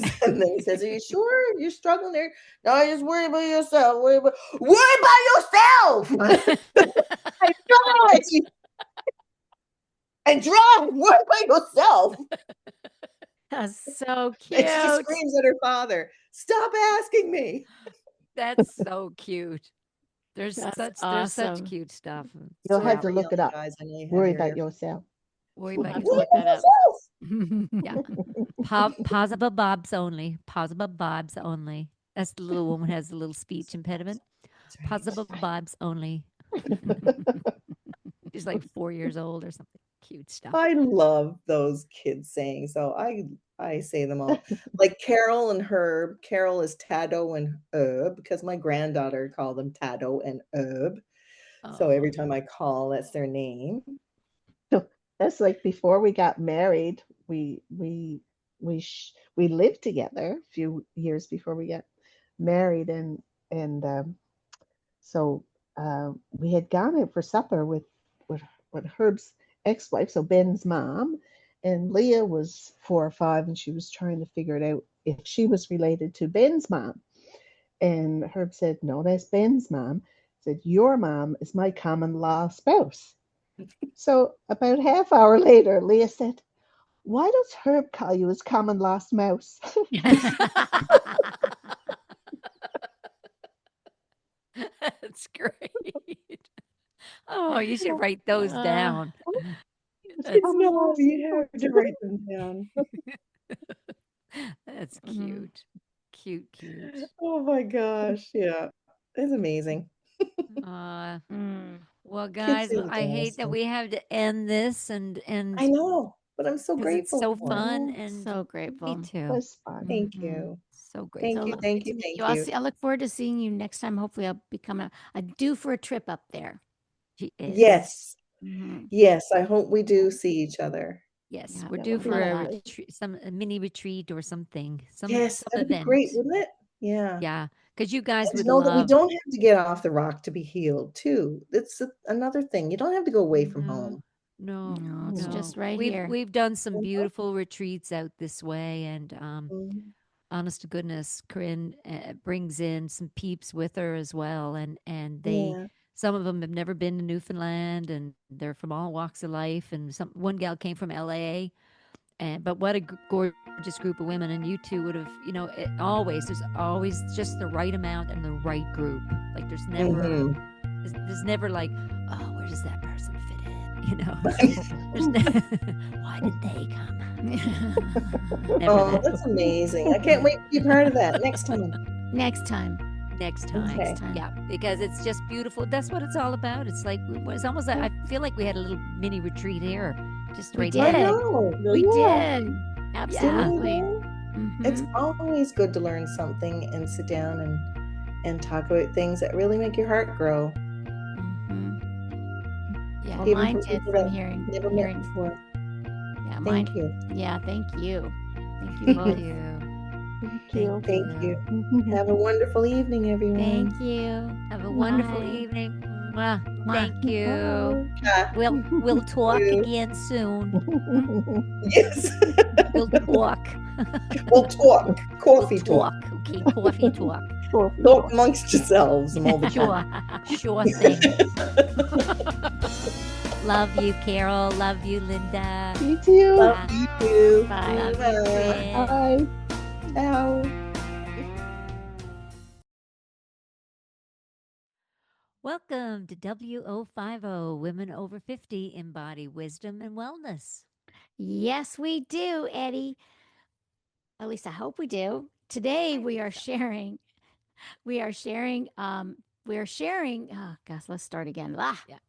says, "Are you sure you're struggling there?" "No, just worry about yourself. Worry about yourself." And drive and drive. Worry about yourself. That's so And she cute. screams at her father, "Stop asking me." That's so cute. That's There's such awesome. cute stuff. You'll So Sorry have yeah, to for look it yelling, up. guys. I know you have Worry your about ear. yourself. worry We'll about have to Worry look yourself. that up. about yourself. Yeah. Positive vibes only. Positive vibes only. That's the little woman who has a little speech impediment. That's right. Positive vibes only. She's like 4 years old or something. Cute stuff. I love those kids saying so. I say them all. Like Carol and Herb. Carol is Tado and Herb because my granddaughter called them Tado and Herb. So Oh, every time I call, that's their name. That's like before we got married. We lived together a few years before we got married, and so we had gone out for supper with Herb's ex-wife, so Ben's mom, and Leah was 4 or 5, and she was trying to figure it out if she was related to Ben's mom. And Herb said, "No, that's Ben's mom." Said, "Your mom is my common law spouse." So about half hour later, Leah said, "Why does Herb call you his common law spouse?" that's great. Oh, you should write those Uh, down. His I That's common law know you have spouse. to write them down. that's mhm. cute. Cute, cute. Oh my gosh. Yeah. It's amazing. Uh Mm. well, Kids guys, say the I hate dumbest that things. we have to end this I and know, but I'm so because it's grateful so for it. fun Oh, and so me grateful. too. Was fun. Thank Mhm. you. So Thank So you. grateful. lovely Thank to you. meet Thank you. you. I look forward to seeing you next time. Hopefully, I'll become a due for a trip up there. She is. Yes. Hmm. Yes. I hope we do see each other. Yes, Yeah, we're that due would be for a fun. Definitely. retreat, a mini retreat or something, Yes, some that'd be great, event. wouldn't it? Yeah. Yeah, because you guys And to would know that we love. don't have to get off the rock to be healed too. That's another thing. You don't have to go away from No, home. no, No, it's No. no. just right We've here. we've done some You know? beautiful retreats out this way, and Mhm. honest to goodness, Corinne brings in some peeps with her as well, and they Yeah. some of them have never been to Newfoundland, and they're from all walks of life. And one gal came from LA, and but what a gorgeous group of women. And you two would have, there's always just the right amount and the right group. Like Mhm. there's never like, oh, where does that person fit in? There's why did they come? Never Oh, that. that's amazing. I can't wait to be part of that next time. Next time. Next Okay. time. Next time. Yeah, because it's just beautiful. That's what it's all about. It's like it's almost like I feel like we had a little mini retreat here, just We right I now. did. know. We Yeah. did. Yeah. Didn't we Absolutely. though? It's Hmm. always good to learn something and sit down and talk about things that really make your heart grow, Hmm. Yeah, Well, even mine for did people from that hearing never met hearing. before. Yeah, mine. Thank you. Yeah, thank you. Thank you thank both. you. Thank Thank you. Thank you. you. Have a wonderful evening, everyone. Thank you. Have a wonderful Bye. evening. Well, thank you. Bye. Yeah, We'll talk you. again soon. Yes. We'll talk. We'll talk. We'll Coffee talk. talk. Okay, coffee talk. Coffee Talk talk. amongst yourselves all the time. Sure thing. Love you, Carol. Love you, Linda. You too. Love you. Bye. Love you, Corinne. Bye. Ciao. Welcome to WO50 Women Over 50 Embody Wisdom and Wellness. Yes, we do, Eddie. At least I hope we do. Today we are sharing. We are sharing. Oh gosh, let's start again.